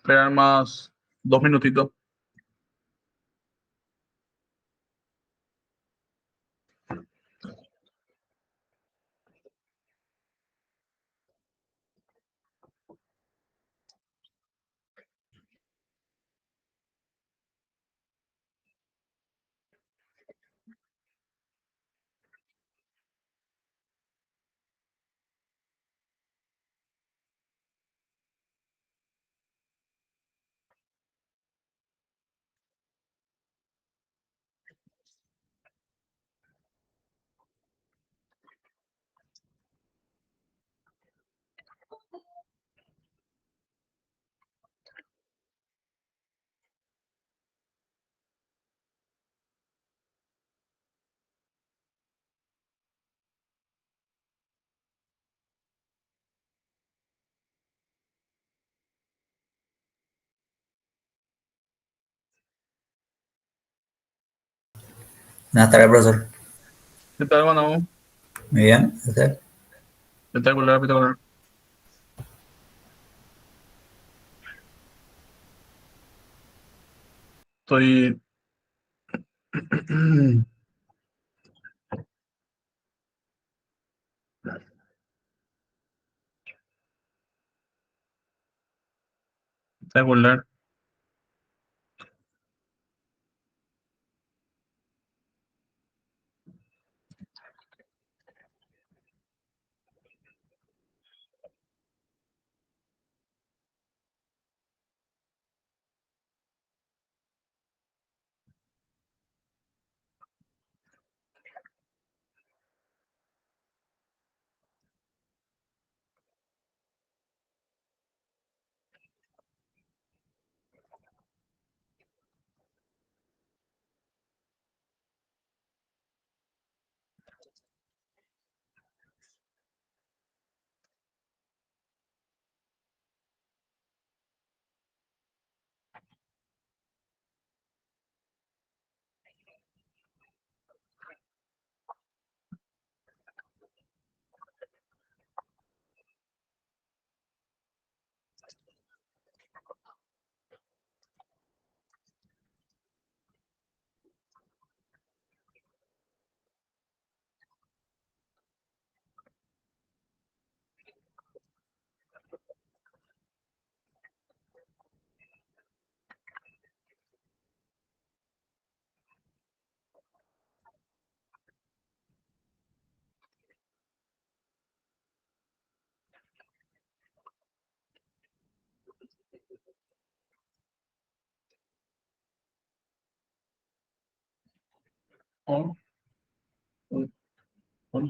Esperar más 2 minutitos. Buenas tardes, profesor. ¿Qué tal, bueno? Muy bien, ¿usted? Espectacular, espectacular. Estoy. Espectacular. Oh, oh, oh.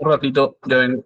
Un ratito, ya ven.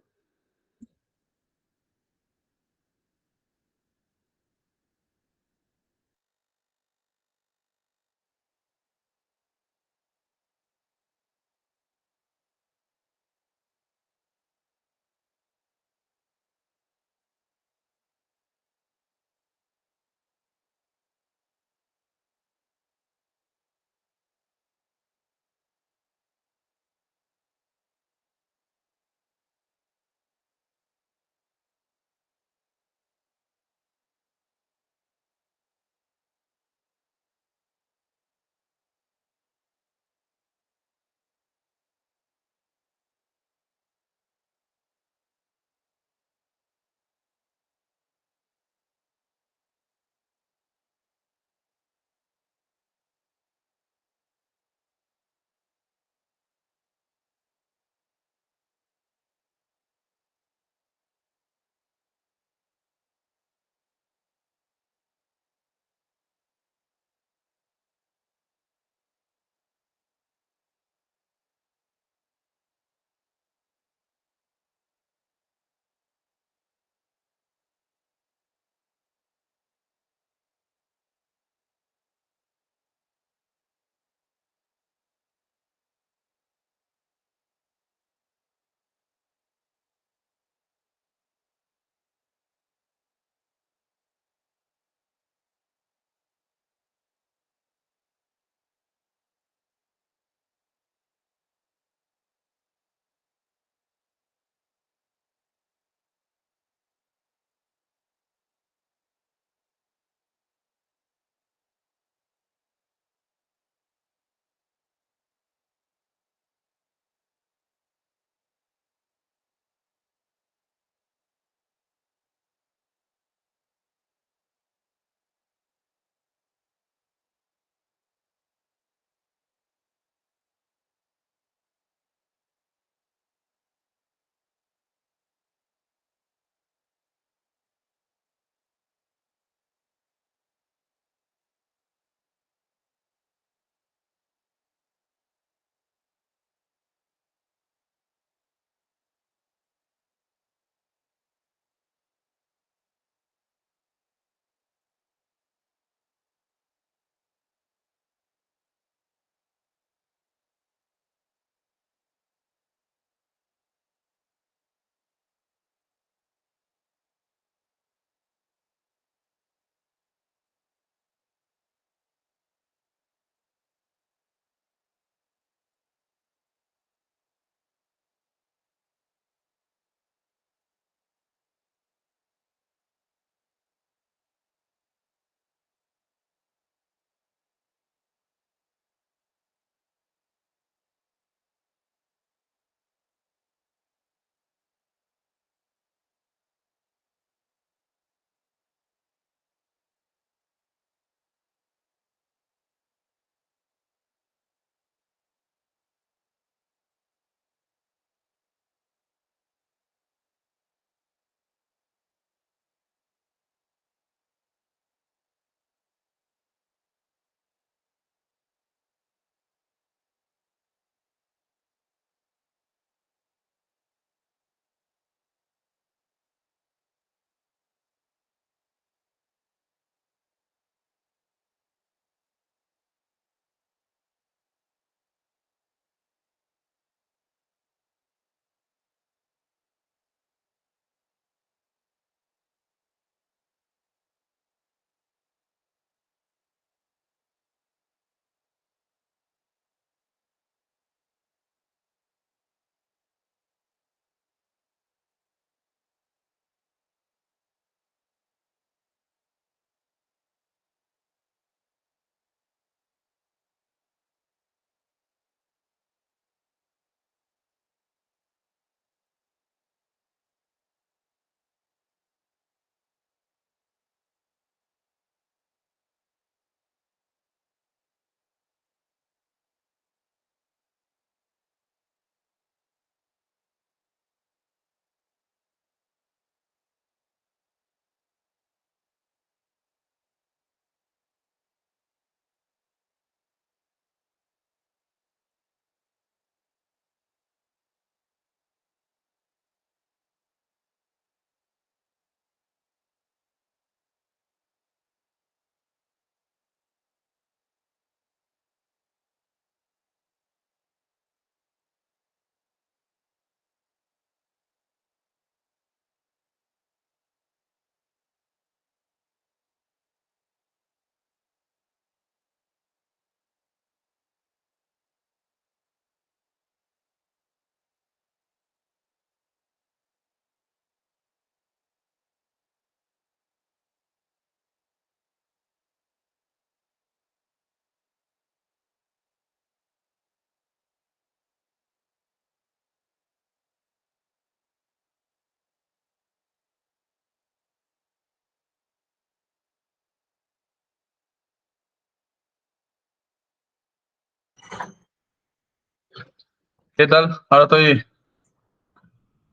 ¿Qué tal? Ahora estoy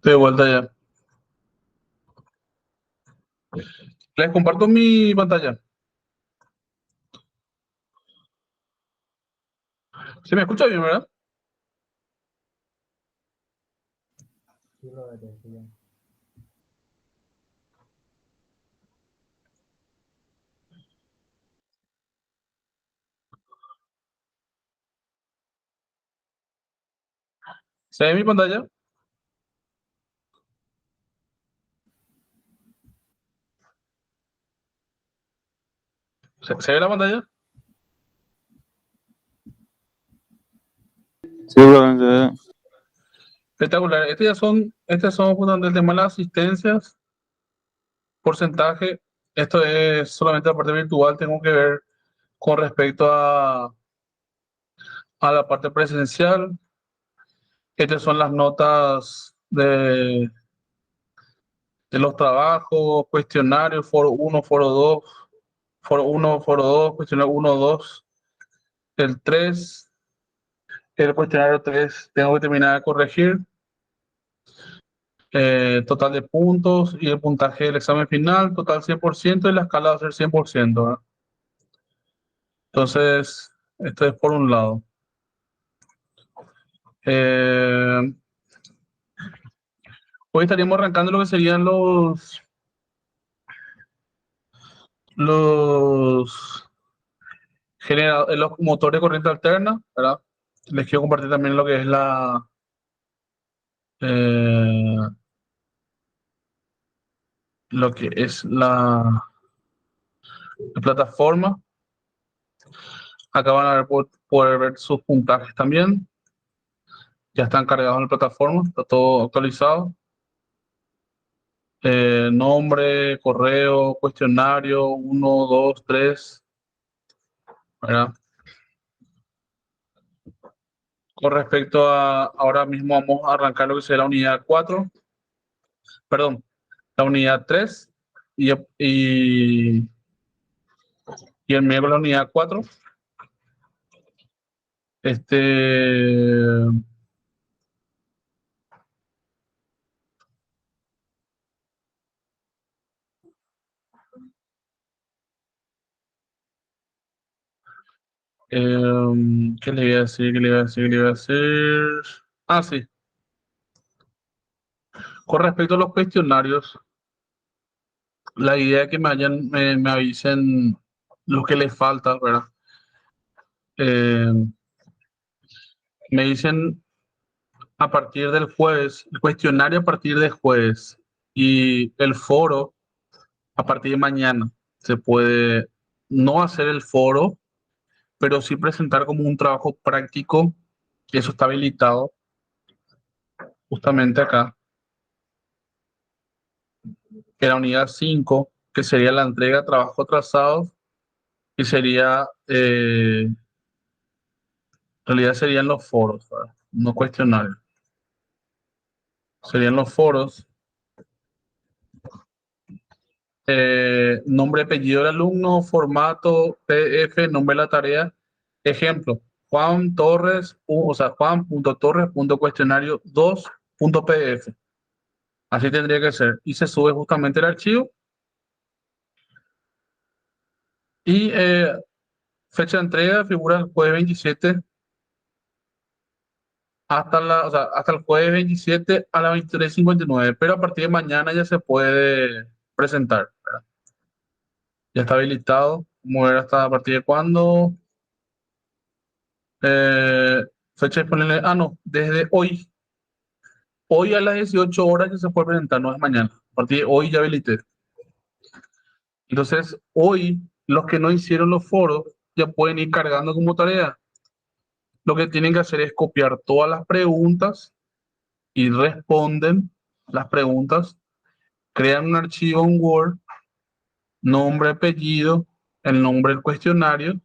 de vuelta ya. Les comparto mi pantalla. ¿Se me escucha bien, verdad? ¿Se ve mi pantalla? ¿Se ve la pantalla? Sí, bro, Espectacular. Estos son justamente el tema de las asistencias, porcentaje. Esto es solamente la parte virtual. Tengo que ver con respecto a la parte presencial. Estas son las notas de los trabajos, cuestionarios, foro 2, cuestionario 1, 2, el 3. El cuestionario 3 tengo que terminar de corregir. Total de puntos y el puntaje del examen final, total 100% y la escala va a ser 100%, ¿verdad? Entonces, esto es por un lado. Eh, Hoy estaríamos arrancando lo que serían los, los motores de corriente alterna, ¿verdad? Les quiero compartir también lo que es eh, la plataforma. Acá van a poder ver sus puntajes también. Ya están cargados en la plataforma, está todo actualizado. Nombre, correo, cuestionario, 1, 2, 3, ¿verdad? Con respecto a, ahora mismo vamos a arrancar lo que será la unidad 4, perdón, la unidad 3 y, y, y el miércoles la unidad 4. Este, ¿Qué le voy a decir? ¿Qué le voy a decir? ¿Qué le voy a decir? Ah, sí. Con respecto a los cuestionarios, la idea es que me avisen lo que les falta, ¿verdad? Eh, Me dicen a partir del jueves, el cuestionario a partir del jueves y el foro a partir de mañana. Se puede no hacer el foro, pero sí presentar como un trabajo práctico, y eso está habilitado justamente acá, en la unidad 5, que sería la entrega de trabajo atrasado, y sería, en realidad serían los foros, ¿verdad? No cuestionarios. Serían los foros. Nombre, apellido del alumno, formato, PDF, nombre de la tarea. Ejemplo, Juan Torres, o sea, Juan.torres.cuestionario 2.pdf. Así tendría que ser. Y se sube justamente el archivo. Y fecha de entrega figura el jueves 27 o sea, hasta el jueves 27 a las 23:59. Pero a partir de mañana ya se puede presentar, ¿verdad? Ya está habilitado. Mover hasta a partir de cuándo. Eh, Fecha disponible. Ah, no, desde hoy. Hoy a las 18 horas ya se puede presentar, no es mañana. A partir de hoy ya habilité. Entonces, hoy los que no hicieron los foros ya pueden ir cargando como tarea. Lo que tienen que hacer es copiar todas las preguntas y responden las preguntas, crean un archivo en Word, nombre, apellido, el nombre del cuestionario,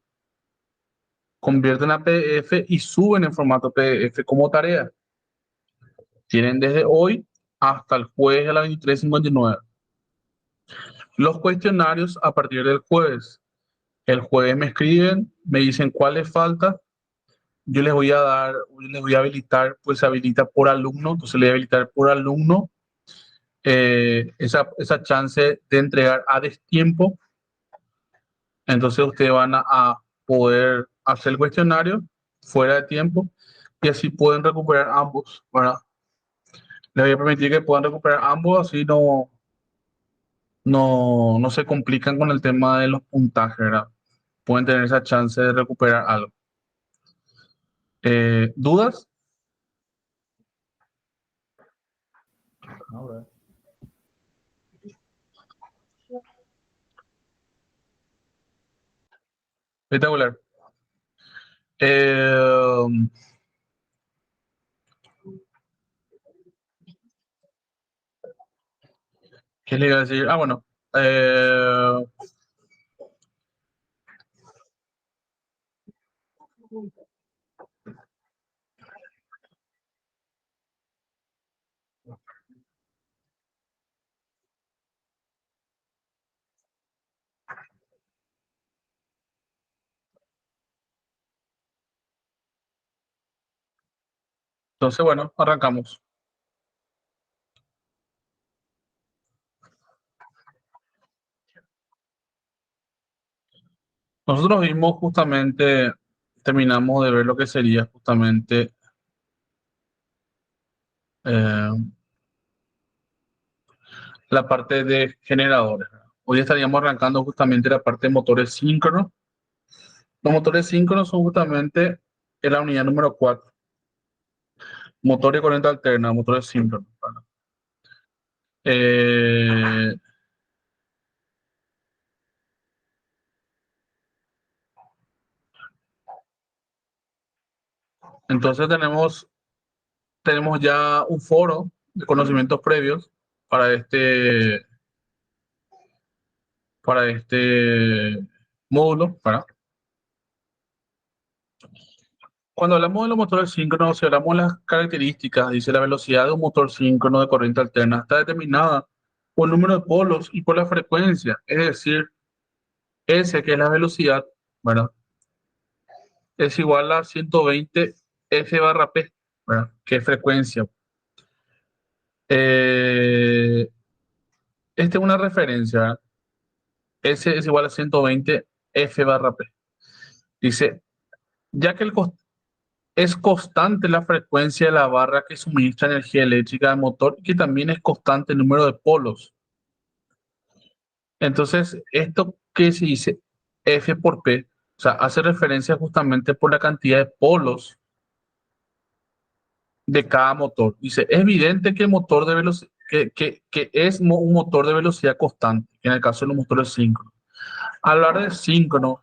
convierten a PDF y suben en formato PDF como tarea. Tienen desde hoy hasta el jueves a las 23:59. Los cuestionarios a partir del jueves. El jueves me escriben, me dicen cuál les falta yo les voy a habilitar, pues se habilita por alumno, entonces le voy a habilitar por alumno esa chance de entregar a destiempo. Entonces ustedes van a poder hacer el cuestionario fuera de tiempo y así pueden recuperar ambos, ¿verdad? Les voy a permitir que puedan recuperar ambos, así no se complican con el tema de los puntajes, ¿verdad? Pueden tener esa chance de recuperar algo. ¿Dudas? No, bro. Espectacular. Eh, ¿Qué le iba a decir? Ah, bueno. eh, entonces, bueno, arrancamos. Nosotros vimos justamente, terminamos de ver lo que sería justamente eh, la parte de generadores. Hoy estaríamos arrancando justamente la parte de motores síncronos. Los motores síncronos son justamente en la unidad número 4. Motor de corriente alterna, motores síncronos. ¿Verdad? Eh, entonces tenemos ya un foro de conocimientos previos para este módulo. ¿Verdad? Cuando hablamos de los motores síncronos, si hablamos de las características, dice la velocidad de un motor síncrono de corriente alterna está determinada por el número de polos y por la frecuencia, es decir, S, que es la velocidad, ¿verdad? Es igual a 120 F barra P, ¿verdad? Que es frecuencia. Eh, Esta es una referencia, ¿verdad? S es igual a 120 F barra P. Dice, ya que es constante la frecuencia de la barra que suministra energía eléctrica al motor y que también es constante el número de polos. Entonces, esto que se dice F por P, o sea, hace referencia justamente por la cantidad de polos de cada motor. Dice, es evidente que el motor de velocidad, que es un motor de velocidad constante, en el caso de los motores síncronos. Al hablar de síncrono,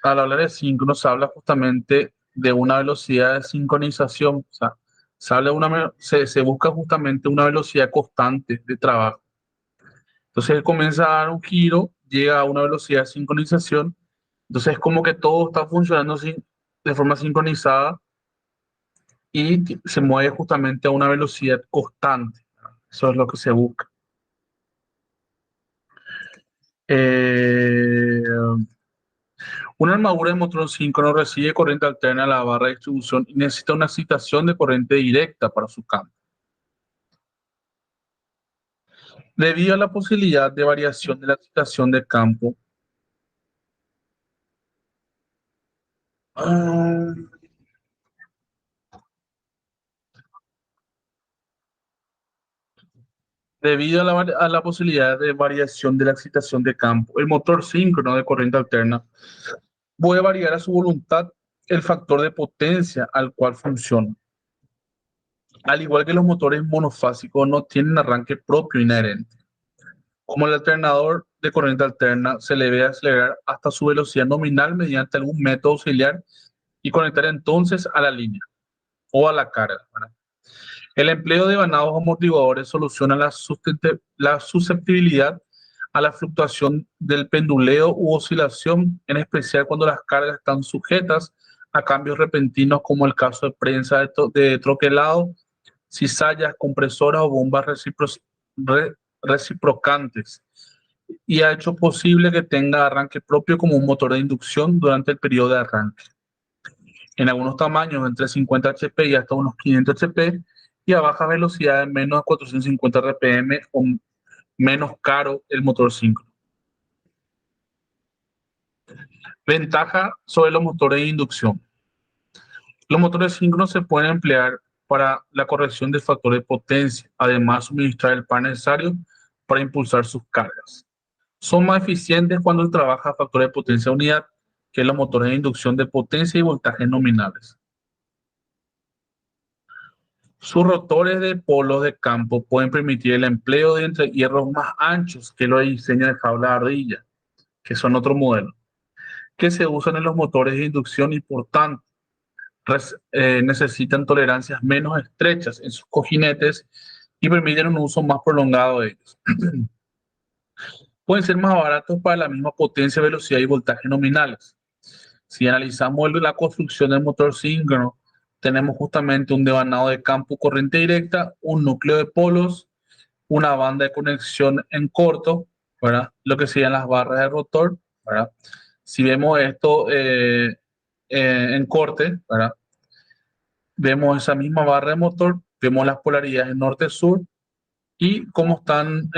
al hablar de síncrono se habla justamente de una velocidad de sincronización, o sea, se busca justamente una velocidad constante de trabajo. Entonces él comienza a dar un giro, llega a una velocidad de sincronización, entonces es como que todo está funcionando de forma sincronizada y se mueve justamente a una velocidad constante. Eso es lo que se busca. Eh, una armadura de motor síncrono recibe corriente alterna a la barra de distribución y necesita una excitación de corriente directa para su campo. Debido a la posibilidad de variación de la excitación de campo, ah, debido a la posibilidad de variación de la excitación de campo, el motor síncrono de corriente alterna puede variar a su voluntad el factor de potencia al cual funciona. Al igual que los motores monofásicos no tienen arranque propio inherente. Como el alternador de corriente alterna, se le debe acelerar hasta su velocidad nominal mediante algún método auxiliar y conectar entonces a la línea o a la carga, ¿verdad? El empleo de vanados amortiguadores soluciona la susceptibilidad a la fluctuación del penduleo u oscilación, en especial cuando las cargas están sujetas a cambios repentinos, como el caso de prensa de troquelado, cizallas, compresoras o bombas reciprocantes, y ha hecho posible que tenga arranque propio como un motor de inducción durante el periodo de arranque. en algunos tamaños entre 50 HP y hasta unos 500 HP, y a baja velocidad de menos de 450 RPM o menos caro el motor síncrono. Ventaja sobre los motores de inducción. Los motores síncronos se pueden emplear para la corrección del factor de potencia, además suministrar el par necesario para impulsar sus cargas. Son más eficientes cuando se trabaja a factor de potencia unidad que los motores de inducción de potencia y voltajes nominales. Sus rotores de polos de campo pueden permitir el empleo de entrehierros más anchos que los de diseño de jaula de ardilla, que son otro modelo, que se usan en los motores de inducción y por tanto necesitan tolerancias menos estrechas en sus cojinetes y permiten un uso más prolongado de ellos. Pueden ser más baratos para la misma potencia, velocidad y voltaje nominales. Si analizamos la construcción del motor síncrono, tenemos justamente un devanado de campo corriente directa, un núcleo de polos, una banda de conexión en corto, ¿verdad? Lo que serían las barras de rotor, ¿verdad? Si vemos esto en corte, ¿verdad? Vemos esa misma barra de motor, vemos las polaridades norte-sur y cómo están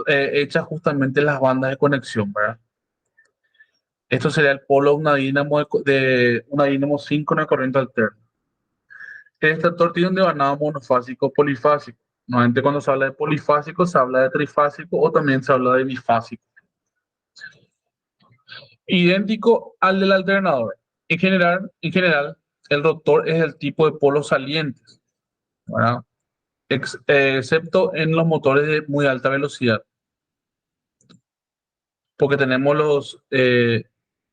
hechas justamente las bandas de conexión, ¿verdad? Esto sería el polo de una dínamo síncrona de corriente alterna. El estator tiene un devanado monofásico polifásico. Normalmente cuando se habla de polifásico se habla de trifásico o también se habla de bifásico. Idéntico al del alternador. En general, el rotor es el tipo de polos salientes, ¿verdad? Excepto en los motores de muy alta velocidad, porque tenemos los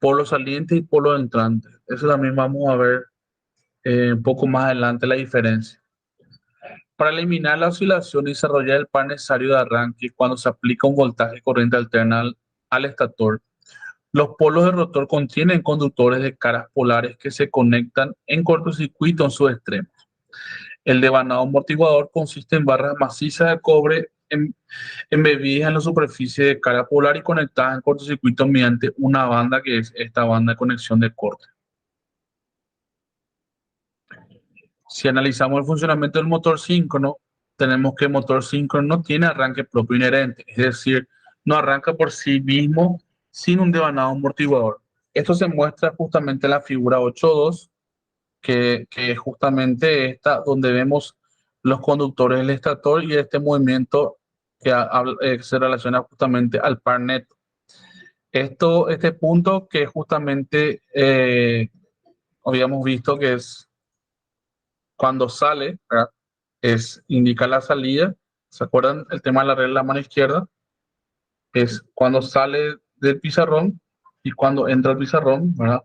polos salientes y polos entrantes. Eso también vamos a ver un poco más adelante la diferencia. Para eliminar la oscilación y desarrollar el par necesario de arranque cuando se aplica un voltaje corriente alterna al estator, los polos de rotor contienen conductores de caras polares que se conectan en cortocircuito en sus extremos. El devanado amortiguador consiste en barras macizas de cobre embebidas en la superficie de cara polar y conectadas en cortocircuito mediante una banda que es esta banda de conexión de corte. Si analizamos el funcionamiento del motor síncrono, tenemos que el motor síncrono no tiene arranque propio inherente, es decir, no arranca por sí mismo sin un devanado amortiguador. Esto se muestra justamente en la figura 8.2, que es justamente esta, donde vemos los conductores del estator y este movimiento que se relaciona justamente al par neto. Este punto que justamente habíamos visto que es cuando sale, ¿verdad? Indica la salida. ¿Se acuerdan el tema de la regla de la mano izquierda? Es cuando sale del pizarrón y cuando entra al pizarrón, ¿verdad?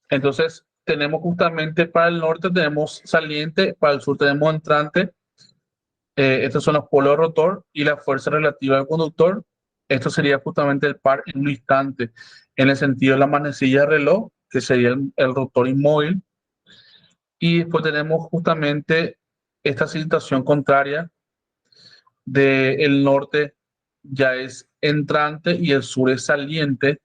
Entonces, tenemos justamente para el norte tenemos saliente, para el sur tenemos entrante. Estos son los polos de rotor y la fuerza relativa del conductor. Esto sería justamente el par en un instante, en el sentido de la manecilla de reloj, que sería el rotor inmóvil. Y después tenemos justamente esta situación contraria del norte ya es entrante y el sur es saliente.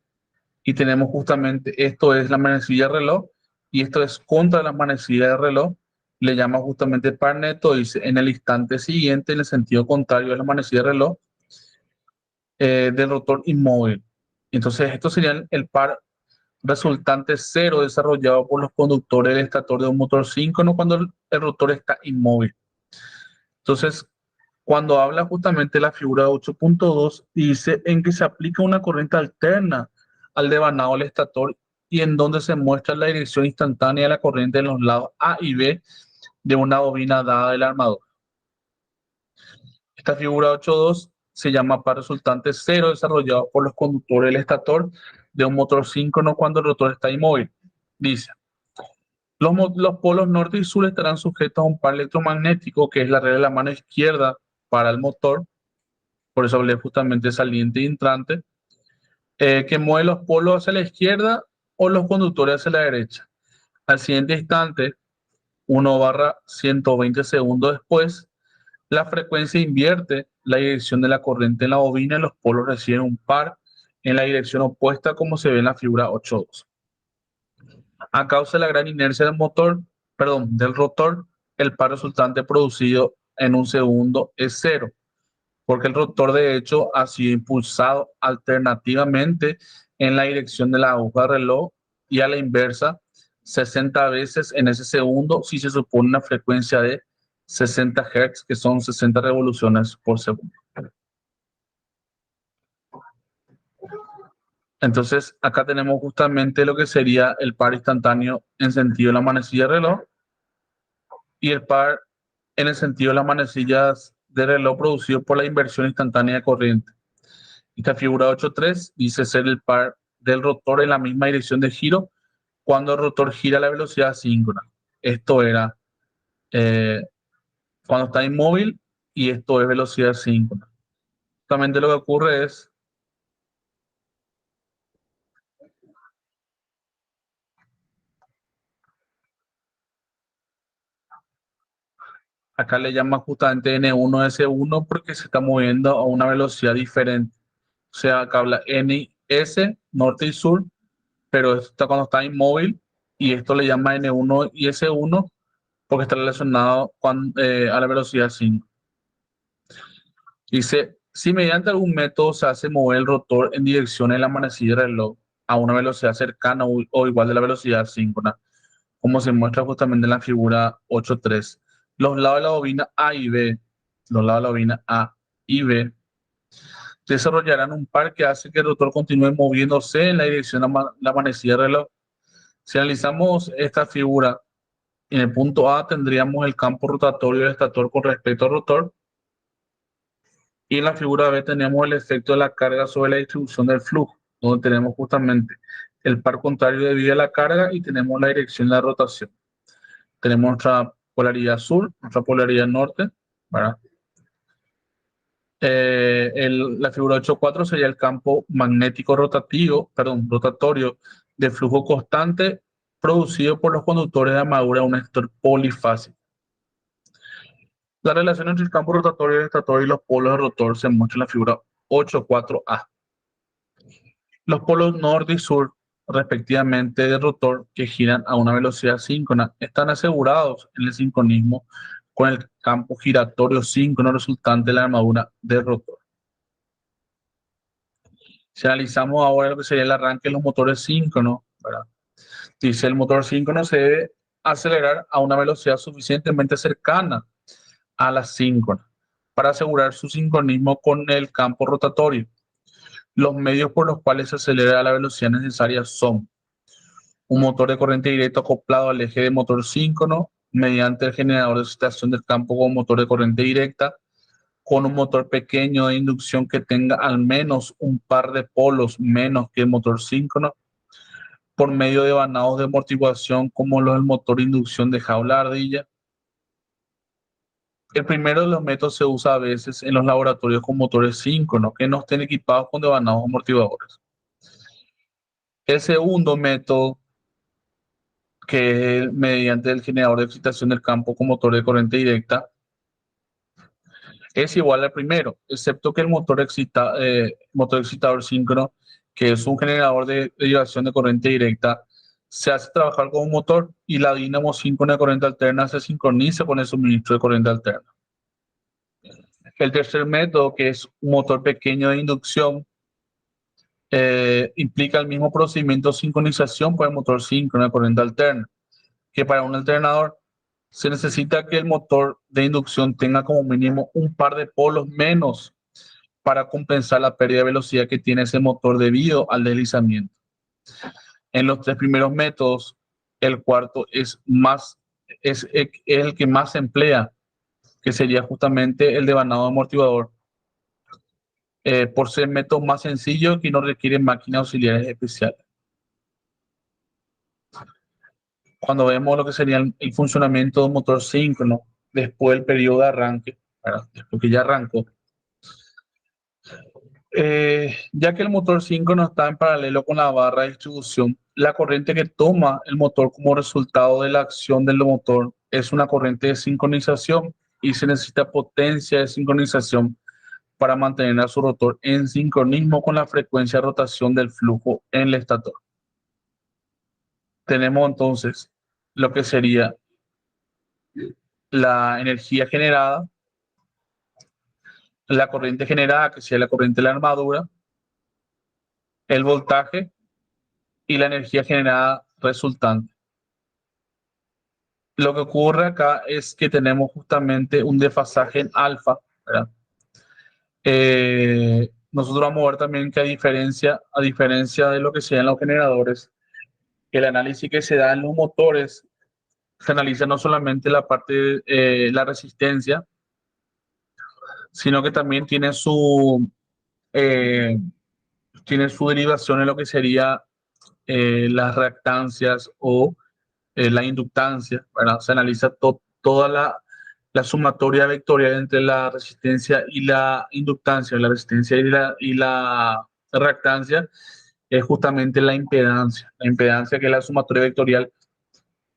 Y tenemos justamente, esto es la manecilla de reloj y esto es contra la manecilla de reloj. Le llama justamente par neto, dice en el instante siguiente, en el sentido contrario de la manecilla de reloj, del rotor inmóvil. Entonces, esto sería el par resultante cero desarrollado por los conductores del estator de un motor síncrono cuando el rotor está inmóvil. Entonces, cuando habla justamente la figura 8.2, dice en que se aplica una corriente alterna al devanado del estator y en donde se muestra la dirección instantánea de la corriente en los lados A y B de una bobina dada del armador. Esta figura 8.2 se llama par resultante cero desarrollado por los conductores del estator de un motor síncrono cuando el rotor está inmóvil. Dice, los polos norte y sur estarán sujetos a un par electromagnético que es la regla de la mano izquierda para el motor, por eso hablé justamente de saliente y entrante, que mueve los polos hacia la izquierda o los conductores hacia la derecha. Al siguiente instante, 1/120 segundos después, la frecuencia invierte la dirección de la corriente en la bobina y los polos reciben un par en la dirección opuesta como se ve en la figura 8.2. A causa de la gran inercia del motor, perdón, del rotor, el par resultante producido en un segundo es cero, porque el rotor de hecho ha sido impulsado alternativamente en la dirección de la aguja de reloj y a la inversa 60 veces en ese segundo si se supone una frecuencia de 60 Hz, que son 60 revoluciones por segundo. Entonces, acá tenemos justamente lo que sería el par instantáneo en sentido de la manecilla de reloj y el par en el sentido de las manecillas de reloj producido por la inversión instantánea de corriente. Esta figura 8.3 dice ser el par del rotor en la misma dirección de giro cuando el rotor gira a la velocidad síncrona. Esto era cuando está inmóvil y esto es velocidad síncrona. Justamente lo que ocurre es, acá le llaman justamente N1 S1 porque se está moviendo a una velocidad diferente. O sea, acá habla NS, norte y sur, pero esto está cuando está inmóvil y esto le llama N1 y S1 porque está relacionado a la velocidad 5. Dice, si mediante algún método se hace mover el rotor en dirección de la manecilla del reloj a una velocidad cercana o igual de la velocidad síncrona, como se muestra justamente en la figura 8.3, los lados de la bobina A y B, los lados de la bobina A y B, desarrollarán un par que hace que el rotor continúe moviéndose en la dirección de la manecilla del reloj. Si analizamos esta figura, en el punto A tendríamos el campo rotatorio del estator con respecto al rotor. Y en la figura B tenemos el efecto de la carga sobre la distribución del flujo, donde tenemos justamente el par contrario debido a la carga y tenemos la dirección de la rotación. Tenemos nuestra polaridad sur, nuestra polaridad norte, ¿verdad? La figura 8.4 sería el campo magnético rotatorio de flujo constante producido por los conductores de armadura de un estator polifásico. La relación entre el campo rotatorio del estator y los polos de rotor se muestra en la figura 8.4a. Los polos norte y sur, respectivamente, del rotor, que giran a una velocidad síncrona, están asegurados en el sincronismo con el campo giratorio síncrono resultante de la armadura del rotor. Si analizamos ahora lo que sería el arranque de los motores síncronos, ¿verdad? Dice el motor síncrono se debe acelerar a una velocidad suficientemente cercana a la síncrona para asegurar su sincronismo con el campo rotatorio. Los medios por los cuales se acelera a la velocidad necesaria son un motor de corriente directa acoplado al eje de motor síncrono mediante el generador de excitación del campo con motor de corriente directa, con un motor pequeño de inducción que tenga al menos un par de polos menos que el motor síncrono, por medio de vanados de amortiguación como los del motor de inducción de jaula ardilla. El primero de los métodos se usa a veces en los laboratorios con motores síncronos que no estén equipados con devanados amortiguadores. El segundo método, que es mediante el generador de excitación del campo con motor de corriente directa, es igual al primero, excepto que el motor excitador síncrono, que es un generador de derivación de corriente directa, se hace trabajar con un motor y la dínamo síncrona de corriente alterna se sincroniza con el suministro de corriente alterna. El tercer método, que es un motor pequeño de inducción, implica el mismo procedimiento de sincronización para el motor síncrono de corriente alterna, que para un alternador se necesita que el motor de inducción tenga como mínimo un par de polos menos para compensar la pérdida de velocidad que tiene ese motor debido al deslizamiento. En los tres primeros métodos, el cuarto es el que más se emplea, que sería justamente el de vanado amortiguador, por ser método más sencillo que no requiere máquinas auxiliares especiales. Cuando vemos lo que sería el funcionamiento de un motor síncrono después del periodo de arranque, ¿verdad? Después que ya arrancó, ya que el motor síncrono está en paralelo con la barra de distribución, la corriente que toma el motor como resultado de la acción del motor es una corriente de sincronización y se necesita potencia de sincronización para mantener a su rotor en sincronismo con la frecuencia de rotación del flujo en el estator. Tenemos entonces lo que sería la energía generada, la corriente generada, que sería la corriente de la armadura, el voltaje y la energía generada resultante. Lo que ocurre acá es que tenemos justamente un desfasaje en alfa, ¿verdad? Nosotros vamos a ver también que a diferencia de lo que se da en los generadores, el análisis que se da en los motores se analiza no solamente la parte de la resistencia, sino que también eh, tiene su derivación en lo que sería las reactancias o la inductancia, ¿verdad? Se analiza toda la sumatoria vectorial entre la resistencia y la inductancia, la resistencia y la reactancia es justamente la impedancia que es la sumatoria vectorial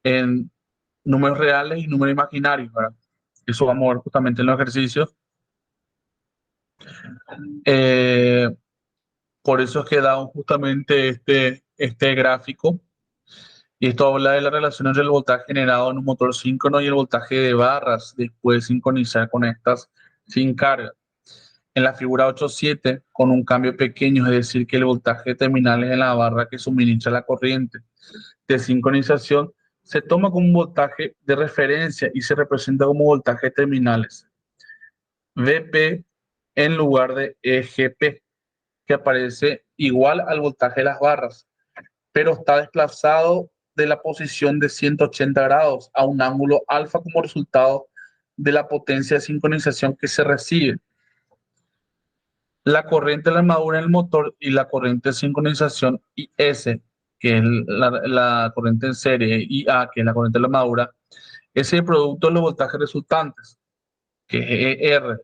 en números reales y números imaginarios, ¿verdad? Eso vamos a ver justamente en los ejercicios. Eh, por eso es que damos justamente este gráfico. Y esto habla de la relación entre el voltaje generado en un motor síncrono y el voltaje de barras después de sincronizar con estas sin carga. En la figura 8.7, con un cambio pequeño, es decir, que el voltaje terminal es en la barra que suministra la corriente de sincronización, se toma como un voltaje de referencia y se representa como voltaje terminales. VP en lugar de EGP, que aparece igual al voltaje de las barras, pero está desplazado de la posición de 180 grados a un ángulo alfa como resultado de la potencia de sincronización que se recibe. La corriente de la armadura en el motor y la corriente de sincronización IS, que es la corriente en serie, IA, que es la corriente de la armadura, es el producto de los voltajes resultantes, que es ER.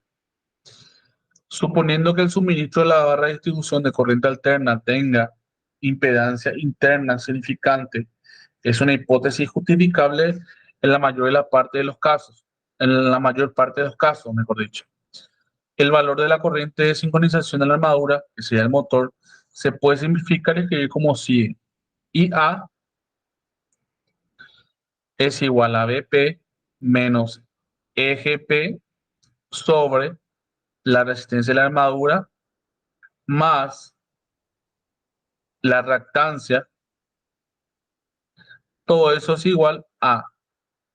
Suponiendo que el suministro de la barra de distribución de corriente alterna tenga impedancia interna significante, es una hipótesis justificable en la mayor de la parte de los casos, en la mayor parte de los casos, mejor dicho. El valor de la corriente de sincronización de la armadura, que sería el motor, se puede simplificar y escribir como sigue. IA es igual a BP menos EGP sobre la resistencia de la armadura más la reactancia. Todo eso es igual a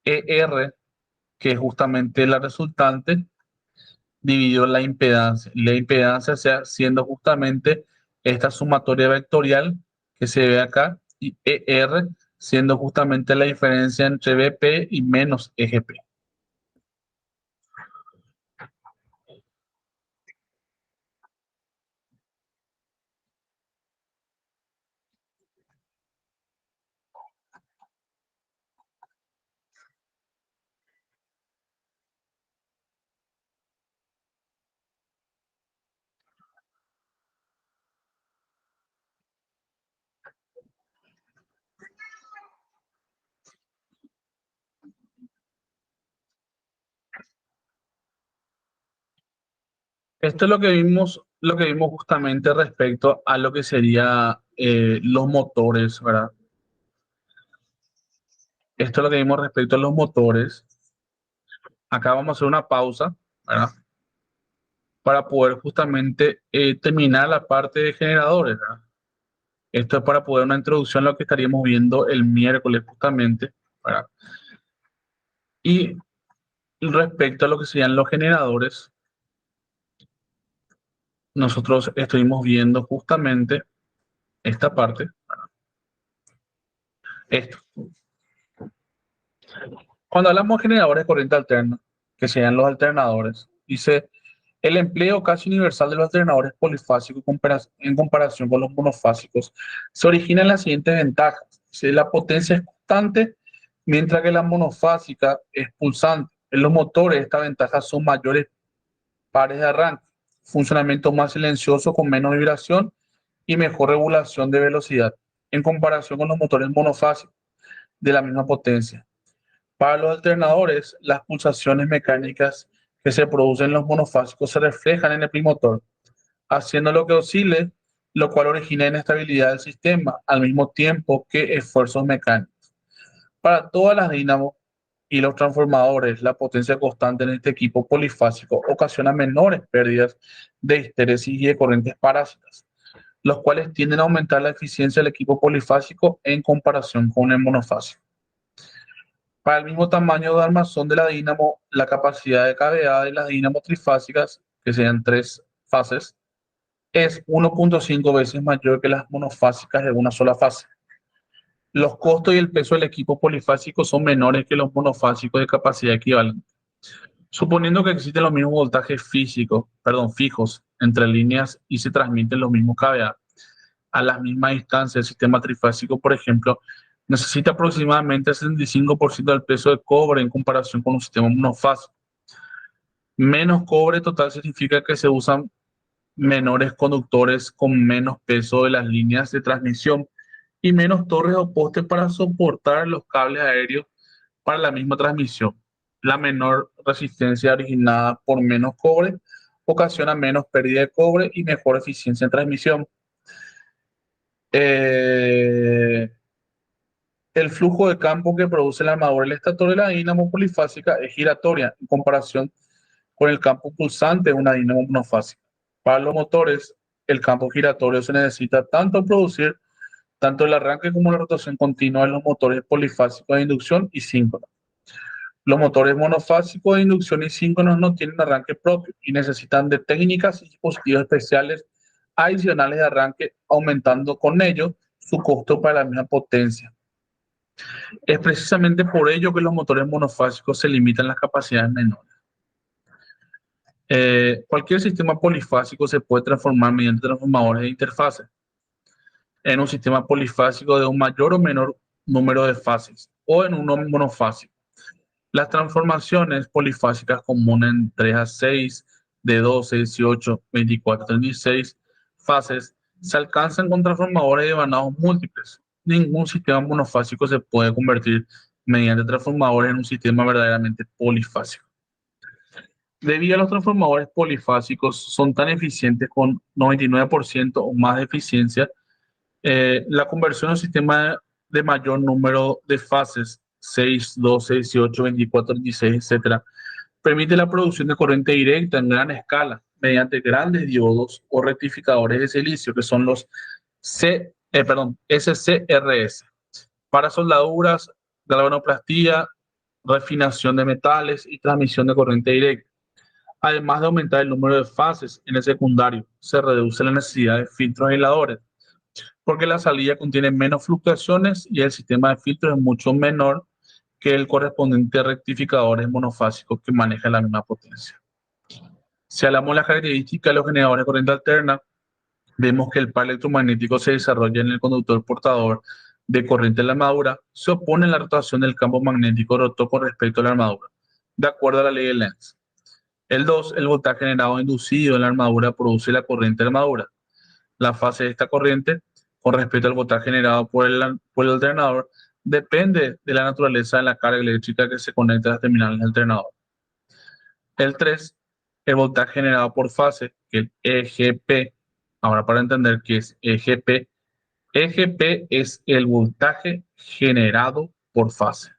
ER, que es justamente la resultante, dividido la impedancia. La impedancia sea siendo justamente esta sumatoria vectorial que se ve acá y ER siendo justamente la diferencia entre BP y menos EGP. Esto es lo que vimos justamente respecto a lo que sería los motores, ¿verdad? Esto es lo que vimos respecto a los motores. Acá vamos a hacer una pausa, ¿verdad? Para poder justamente terminar la parte de generadores, ¿verdad? Esto es para poder una introducción a lo que estaríamos viendo el miércoles justamente, ¿verdad? Y respecto a lo que serían los generadores, nosotros estuvimos viendo justamente esta parte, esto. Cuando hablamos de generadores de corriente alterna, que serían los alternadores, dice el empleo casi universal de los alternadores polifásicos en comparación con los monofásicos se origina en las siguientes ventajas. Si la potencia es constante, mientras que la monofásica es pulsante. En los motores, estas ventajas son mayores pares de arranque, funcionamiento más silencioso con menos vibración y mejor regulación de velocidad en comparación con los motores monofásicos de la misma potencia. Para los alternadores, las pulsaciones mecánicas que se producen en los monofásicos se reflejan en el primotor, haciendo que oscile, lo cual origina inestabilidad del sistema, al mismo tiempo que esfuerzos mecánicos. Para todas las dínamos y los transformadores, la potencia constante en este equipo polifásico ocasiona menores pérdidas de histéresis y de corrientes parásitas, los cuales tienden a aumentar la eficiencia del equipo polifásico en comparación con el monofásico. Para el mismo tamaño de armazón de la dínamo, la capacidad de caveada de las dínamos trifásicas, que sean 3 fases, es 1.5 veces mayor que las monofásicas de una sola fase. Los costos y el peso del equipo polifásico son menores que los monofásicos de capacidad equivalente. Suponiendo que existen los mismos voltajes fijos entre líneas y se transmiten los mismos kVA a las mismas distancias, el sistema trifásico, por ejemplo, necesita aproximadamente el 65% del peso de cobre en comparación con un sistema monofásico. Menos cobre total significa que se usan menores conductores con menos peso de las líneas de transmisión y menos torres o postes para soportar los cables aéreos para la misma transmisión. La menor resistencia originada por menos cobre ocasiona menos pérdida de cobre y mejor eficiencia en transmisión. El flujo de campo que produce la armadura del estator de la dínamo polifásica es giratoria en comparación con el campo pulsante de una dínamo monofásica. Para los motores, el campo giratorio se necesita tanto producir tanto el arranque como la rotación continua en los motores polifásicos de inducción y síncronos. Los motores monofásicos de inducción y síncronos no tienen arranque propio y necesitan de técnicas y dispositivos especiales adicionales de arranque, aumentando con ello su costo para la misma potencia. Es precisamente por ello que los motores monofásicos se limitan a las capacidades menores. Cualquier sistema polifásico se puede transformar mediante transformadores de interfase en un sistema polifásico de un mayor o menor número de fases o en uno monofásico. Las transformaciones polifásicas comunes en 3 a 6, de 12, 18, 24, 36 fases se alcanzan con transformadores de vanados múltiples. Ningún sistema monofásico se puede convertir mediante transformadores en un sistema verdaderamente polifásico. Debido a los transformadores polifásicos son tan eficientes con 99% o más de eficiencia, la conversión a un sistema de mayor número de fases, 6, 12, 18, 24, 16, etc., permite la producción de corriente directa en gran escala mediante grandes diodos o rectificadores de silicio, que son los SCRS, para soldaduras, galvanoplastía, refinación de metales y transmisión de corriente directa. Además de aumentar el número de fases en el secundario, se reduce la necesidad de filtros aisladores, porque la salida contiene menos fluctuaciones y el sistema de filtro es mucho menor que el correspondiente a rectificadores monofásicos que manejan la misma potencia. Si hablamos de las características de los generadores de corriente alterna, vemos que el par electromagnético se desarrolla en el conductor portador de corriente en la armadura, se opone a la rotación del campo magnético rotor con respecto a la armadura, de acuerdo a la ley de Lenz. El 2, el voltaje generado inducido en la armadura produce la corriente de la armadura. La fase de esta corriente con respecto al voltaje generado por el alternador depende de la naturaleza de la carga eléctrica que se conecta a las terminales del alternador. El 3, el voltaje generado por fase, que es EGP. Ahora, para entender qué es EGP, EGP es el voltaje generado por fase.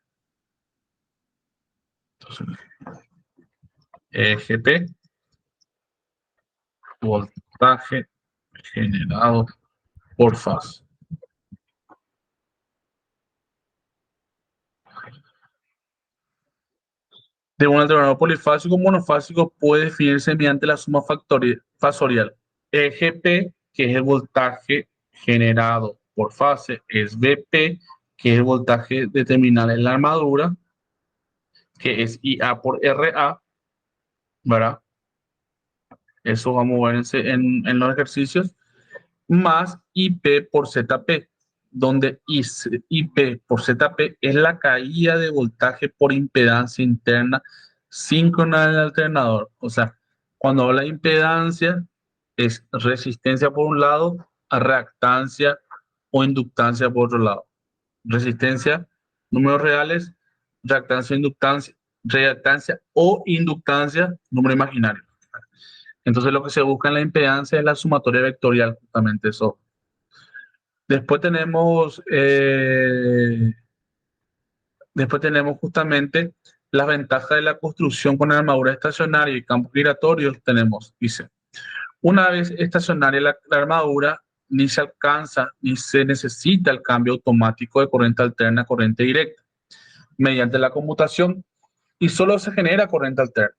Entonces, EGP, voltaje generado por fase. De un alternador polifásico o monofásico puede definirse mediante la suma fasorial. EGP, que es el voltaje generado por fase, es BP, que es el voltaje de terminal en la armadura, que es IA por RA, ¿verdad? Eso vamos a ver en los ejercicios, más IP por ZP, donde IP por ZP es la caída de voltaje por impedancia interna síncrona del alternador. O sea, cuando habla de impedancia, es resistencia por un lado, a reactancia o inductancia por otro lado. Resistencia, números reales, reactancia o inductancia, número imaginario. Entonces lo que se busca en la impedancia es la sumatoria vectorial, justamente eso. Después tenemos, justamente las ventajas de la construcción con armadura estacionaria y campos giratorios. Tenemos, dice, una vez estacionaria la armadura, ni se alcanza ni se necesita el cambio automático de corriente alterna a corriente directa mediante la conmutación y solo se genera corriente alterna.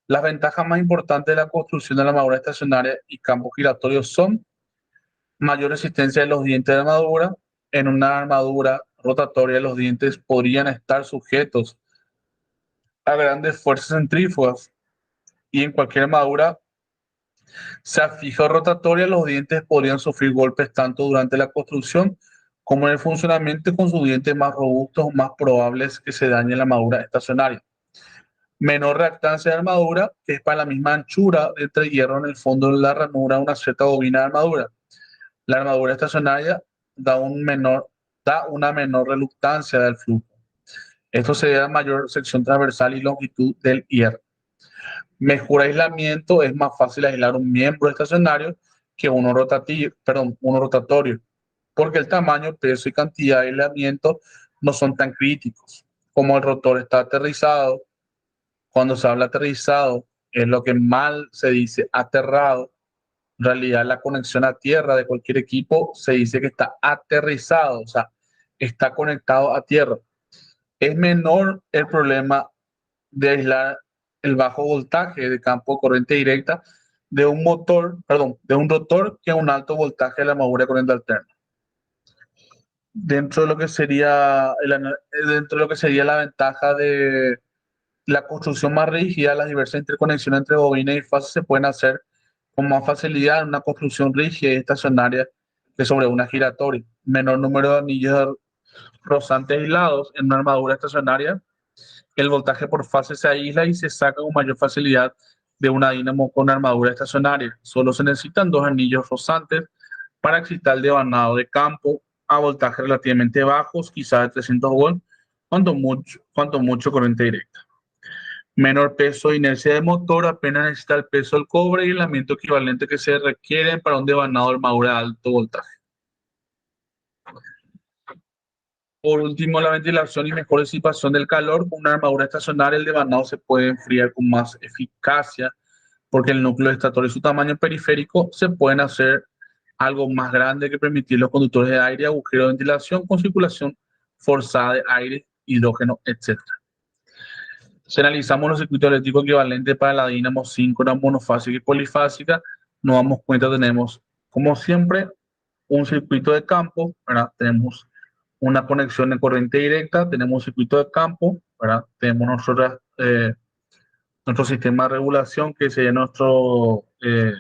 Las ventajas más importantes de la construcción de la armadura estacionaria y campos giratorios son mayor resistencia de los dientes de armadura. En una armadura rotatoria, los dientes podrían estar sujetos a grandes fuerzas centrífugas y en cualquier armadura, sea fija o rotatoria, los dientes podrían sufrir golpes tanto durante la construcción como en el funcionamiento, con sus dientes más robustos o más probables que se dañe la armadura estacionaria. Menor reactancia de armadura, que es para la misma anchura de entre hierro en el fondo de la ranura una cierta bobina de armadura. La armadura estacionaria da una menor reluctancia del flujo. Esto se debe a mayor sección transversal y longitud del hierro. Mejor aislamiento, es más fácil aislar un miembro estacionario que uno rotatorio, porque el tamaño, peso y cantidad de aislamiento no son tan críticos. Como el rotor está aterrizado, cuando se habla aterrizado, es lo que mal se dice aterrado. En realidad, la conexión a tierra de cualquier equipo se dice que está aterrizado, o sea, está conectado a tierra. Es menor el problema de aislar el bajo voltaje de campo de corriente directa de un de un rotor que un alto voltaje de la armadura de corriente alterna. Dentro de lo que sería, dentro de lo que sería la ventaja de la construcción más rígida, las diversas interconexiones entre bobinas y fases se pueden hacer con más facilidad en una construcción rígida y estacionaria que sobre una giratoria. Menor número de anillos rozantes aislados en una armadura estacionaria, el voltaje por fase se aísla y se saca con mayor facilidad de una dínamo con armadura estacionaria. Solo se necesitan dos anillos rozantes para excitar el devanado de campo a voltajes relativamente bajos, quizás de 300 volts, cuanto mucho corriente directa. Menor peso e inercia de motor, apenas necesita el peso del cobre y el aislamiento equivalente que se requieren para un devanado de armadura de alto voltaje. Por último, la ventilación y mejor disipación del calor. Con una armadura estacionaria, el devanado se puede enfriar con más eficacia porque el núcleo estator y su tamaño periférico se pueden hacer algo más grande que permitir los conductores de aire, agujeros de ventilación con circulación forzada de aire, hidrógeno, etc. Si analizamos los circuitos eléctricos equivalentes para la dínamo síncrona, monofásica y polifásica, nos damos cuenta que tenemos, como siempre, un circuito de campo, ¿verdad? Tenemos una conexión de corriente directa, tenemos un circuito de campo, ¿verdad? Tenemos nuestro sistema de regulación, que sería nuestro eh,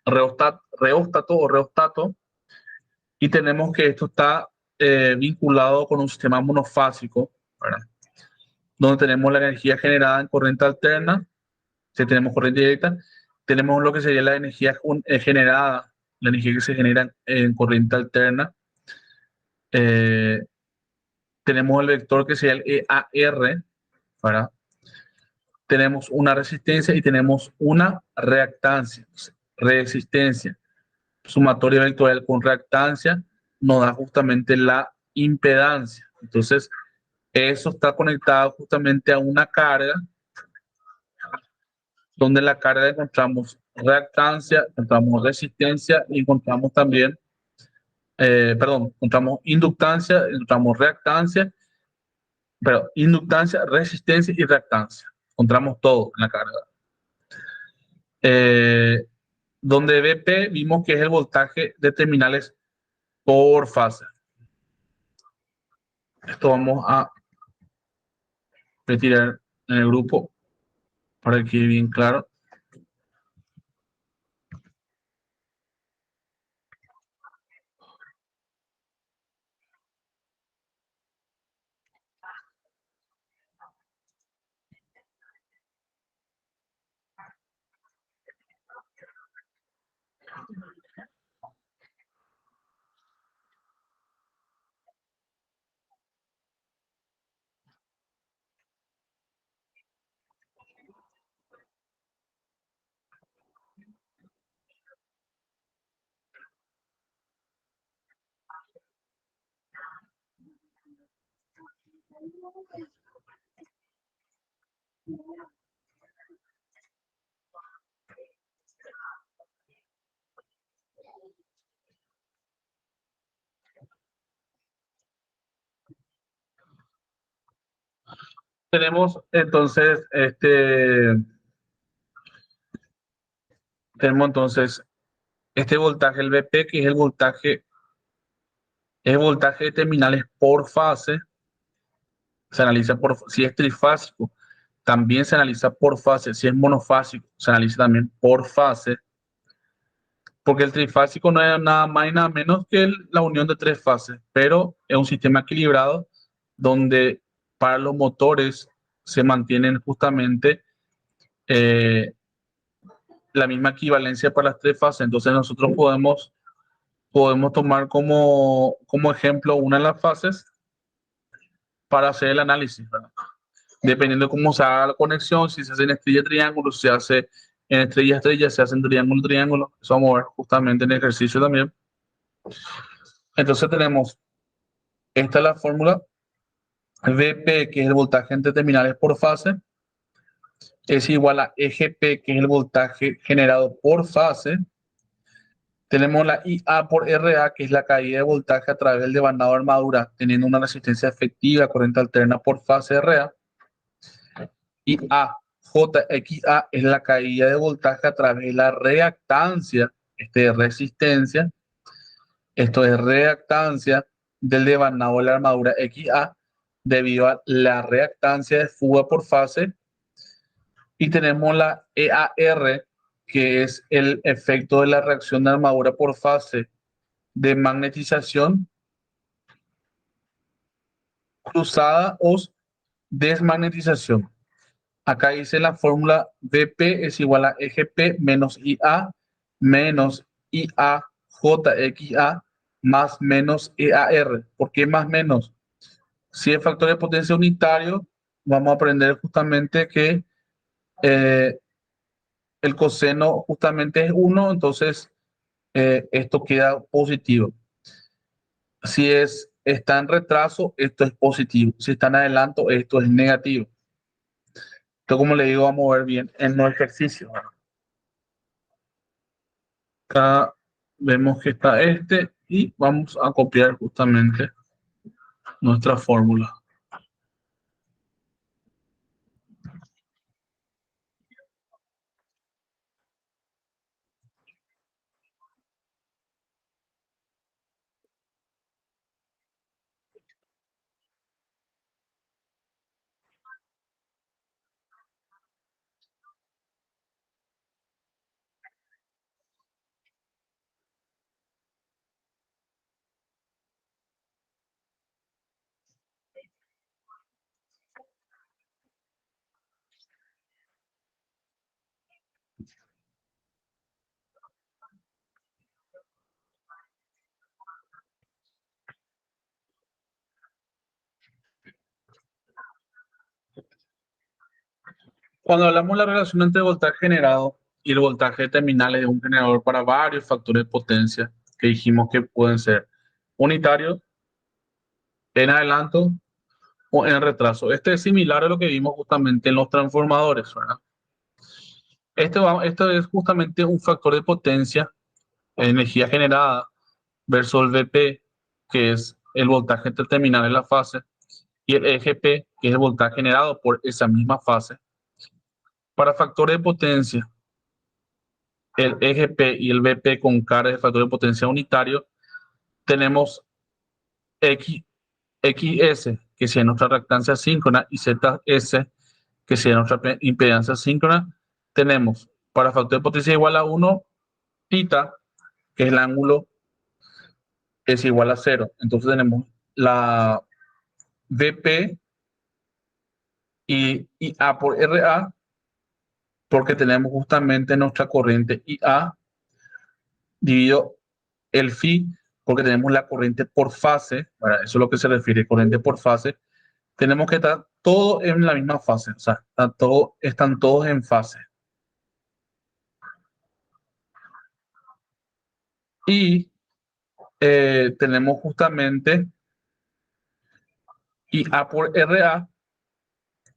reóstato, y tenemos que esto está vinculado con un sistema monofásico, ¿verdad? Donde tenemos la energía generada en corriente alterna, si tenemos corriente directa, tenemos lo que sería la energía generada, la energía que se genera en corriente alterna. Eh, Tenemos el vector que sería el EAR, ¿verdad? Tenemos una resistencia y tenemos una reactancia. Resistencia, sumatoria vectorial con reactancia, nos da justamente la impedancia. Entonces, eso está conectado justamente a una carga, donde la carga encontramos reactancia, encontramos resistencia y encontramos también, encontramos inductancia, encontramos reactancia, pero inductancia, resistencia y reactancia. Encontramos todo en la carga. Eh, Donde BP vimos que es el voltaje de terminales por fase. Esto vamos a retirar en el grupo para que quede bien claro. Tenemos entonces tenemos entonces este voltaje, el VP, que es el voltaje de terminales por fase. Se analiza si es trifásico, también se analiza por fase. Si es monofásico, se analiza también por fase, porque el trifásico no es nada más y nada menos que la unión de tres fases, pero es un sistema equilibrado donde para los motores se mantienen justamente eh, la misma equivalencia para las tres fases. Entonces nosotros podemos tomar como ejemplo una de las fases para hacer el análisis, ¿verdad? Dependiendo de cómo se haga la conexión, si se hace en estrella triángulo, si se hace en estrella estrella, se hace en triángulo triángulo. Eso vamos a ver justamente en el ejercicio también. Entonces tenemos, esta es la fórmula VP, que es el voltaje entre terminales por fase, es igual a EGP, que es el voltaje generado por fase. Tenemos la IA por RA, que es la caída de voltaje a través del devanado de armadura, teniendo una resistencia efectiva, corriente alterna por fase RA. Y A, JXA es la caída de voltaje a través de la reactancia, resistencia, esto es reactancia del devanado de la armadura XA debido a la reactancia de fuga por fase. Y tenemos la EAR, que es el efecto de la reacción de armadura por fase de magnetización cruzada o desmagnetización. Acá dice la fórmula VP es igual a EGP menos IA menos IAJXA más menos EAR. ¿Por qué más menos? Si es factor de potencia unitario, vamos a aprender justamente que eh, el coseno justamente es 1, entonces esto queda positivo. Si está en retraso, esto es positivo. Si está en adelanto, esto es negativo. Entonces, como le digo, vamos a ver bien en los ejercicios. Acá vemos que está y vamos a copiar justamente nuestra fórmula. Cuando hablamos de la relación entre el voltaje generado y el voltaje de terminales de un generador para varios factores de potencia, que dijimos que pueden ser unitarios, en adelanto o en retraso. Este es similar a lo que vimos justamente en los transformadores, ¿verdad? Esto es justamente un factor de potencia, energía generada, versus el VP, que es el voltaje entre terminales de la fase, y el EGP, que es el voltaje generado por esa misma fase. Para factores de potencia, el EGP y el VP con carga de factor de potencia unitario, tenemos X, XS, que sería nuestra reactancia síncrona, y ZS, que sería nuestra impedancia síncrona. Tenemos para factor de potencia igual a 1, θ, que es el ángulo, es igual a 0. Entonces tenemos la VP y A por RA, porque tenemos justamente nuestra corriente IA dividido el phi, porque tenemos la corriente por fase, ¿verdad? Eso es lo que se refiere, corriente por fase. Tenemos que estar todos en la misma fase, o sea, están todos en fase. Y tenemos justamente y A por RA,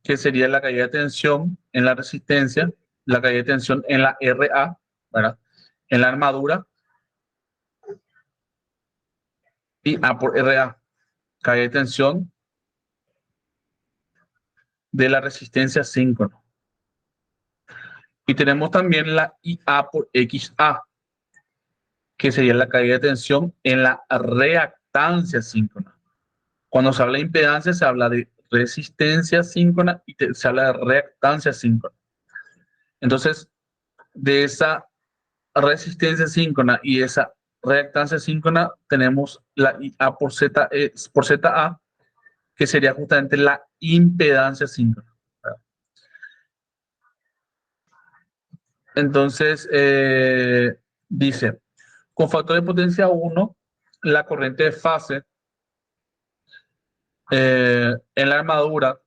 que sería la caída de tensión en la resistencia, la caída de tensión en la RA, ¿verdad? En la armadura, y A por RA, caída de tensión de la resistencia síncrona. Y tenemos también la IA por XA, que sería la caída de tensión en la reactancia síncrona. Cuando se habla de impedancia, se habla de resistencia síncrona y se habla de reactancia síncrona. Entonces, de esa resistencia síncrona y esa reactancia síncrona, tenemos la IA por ZA, que sería justamente la impedancia síncrona. Entonces, dice, con factor de potencia 1, la corriente de fase en la armadura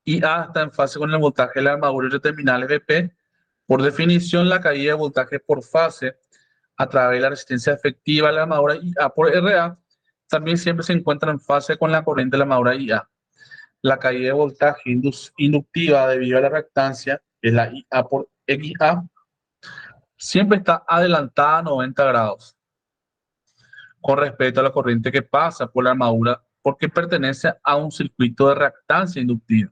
IA está en fase con el voltaje de la armadura y los terminales BP. Por definición, la caída de voltaje por fase a través de la resistencia efectiva de la armadura IA por RA también siempre se encuentra en fase con la corriente de la armadura IA. La caída de voltaje inductiva debido a la reactancia, que es la IA por XA, siempre está adelantada a 90 grados con respecto a la corriente que pasa por la armadura porque pertenece a un circuito de reactancia inductiva.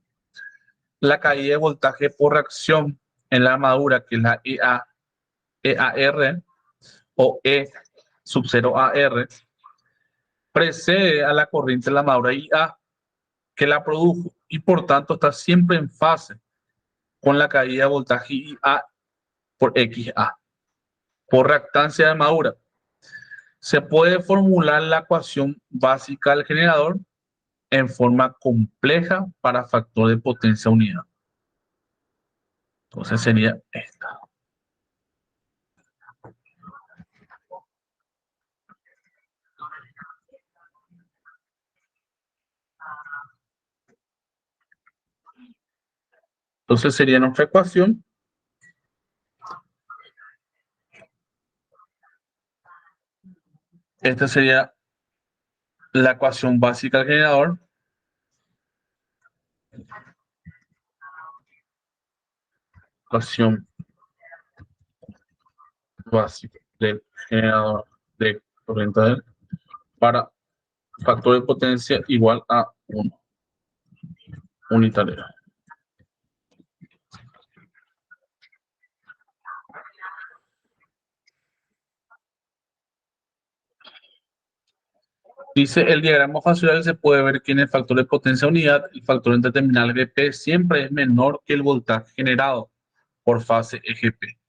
La caída de voltaje por reacción en la armadura, que es la EAR o E sub 0 AR, precede a la corriente de la armadura IA que la produjo y por tanto está siempre en fase con la caída de voltaje IA por XA. Por reactancia de armadura, se puede formular la ecuación básica del generador en forma compleja para factor de potencia unidad. Entonces sería esta. Entonces sería nuestra ecuación. Esta sería la ecuación básica del generador. Ecuación básica del generador de corriente para factor de potencia igual a 1 unitario. Dice el diagrama facial, se puede ver que en el factor de potencia unidad, el factor entre terminales BP siempre es menor que el voltaje generado por fase EGP.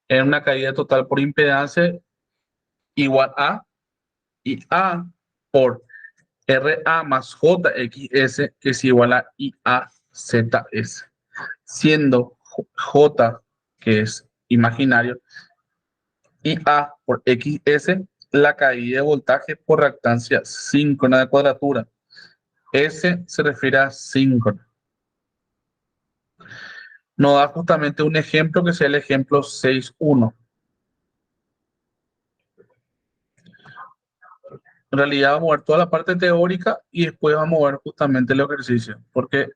En una caída total por impedancia igual a IA por RA más JXS, que es igual a IAZS, siendo J, que es imaginario, IA por XS, la caída de voltaje por reactancia síncrona de cuadratura. S se refiere a síncrona. Nos da justamente un ejemplo que sea el ejemplo 6.1. En realidad vamos a ver toda la parte teórica y después vamos a ver justamente el ejercicio, porque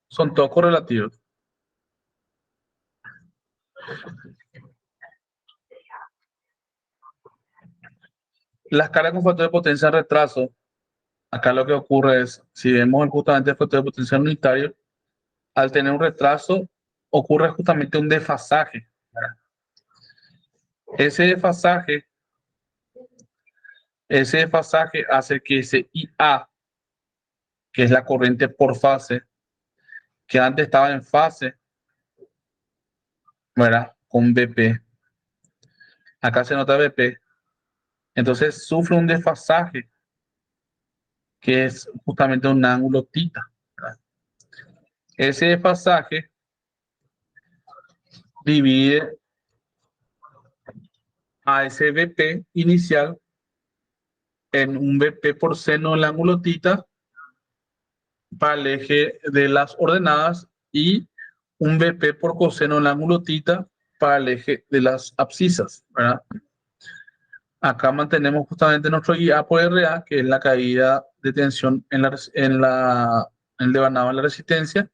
son todos correlativos. Las cargas con factor de potencia en retraso, acá lo que ocurre es, si vemos justamente el factor de potencia unitario, al tener un retraso, ocurre justamente un desfasaje. Ese desfasaje hace que ese IA, que es la corriente por fase, que antes estaba en fase, ¿verdad? Con BP. Acá se nota BP. Entonces sufre un desfasaje, que es justamente un ángulo tita, ¿verdad? Ese desfasaje divide a ese BP inicial en un BP por seno del ángulo tita para el eje de las ordenadas y un BP por coseno del ángulo tita para el eje de las abscisas, ¿verdad? Acá mantenemos justamente nuestro IA por RA, que es la caída de tensión en el devanado en la resistencia,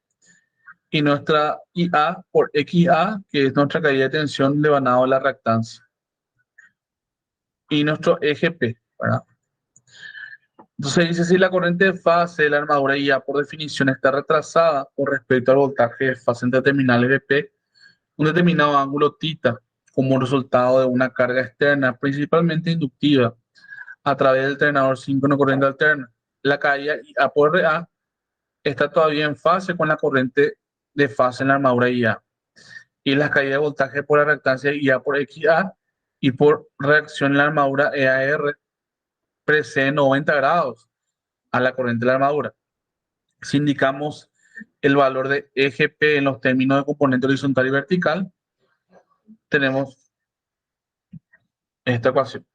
y nuestra IA por XA, que es nuestra caída de tensión devanado en la reactancia, y nuestro eje P, ¿verdad? Entonces dice, si la corriente de fase de la armadura IA por definición está retrasada con respecto al voltaje de fase entre terminales BP, un determinado ángulo θ como resultado de una carga externa, principalmente inductiva, a través del alternador síncrono corriente alterna. La caída IA por RA está todavía en fase con la corriente de fase en la armadura IA. Y la caída de voltaje por la reactancia IA por XA y por reacción en la armadura EAR precede 90 grados a la corriente de la armadura. Si indicamos el valor de eje P en los términos de componente horizontal y vertical, tenemos esta ecuación.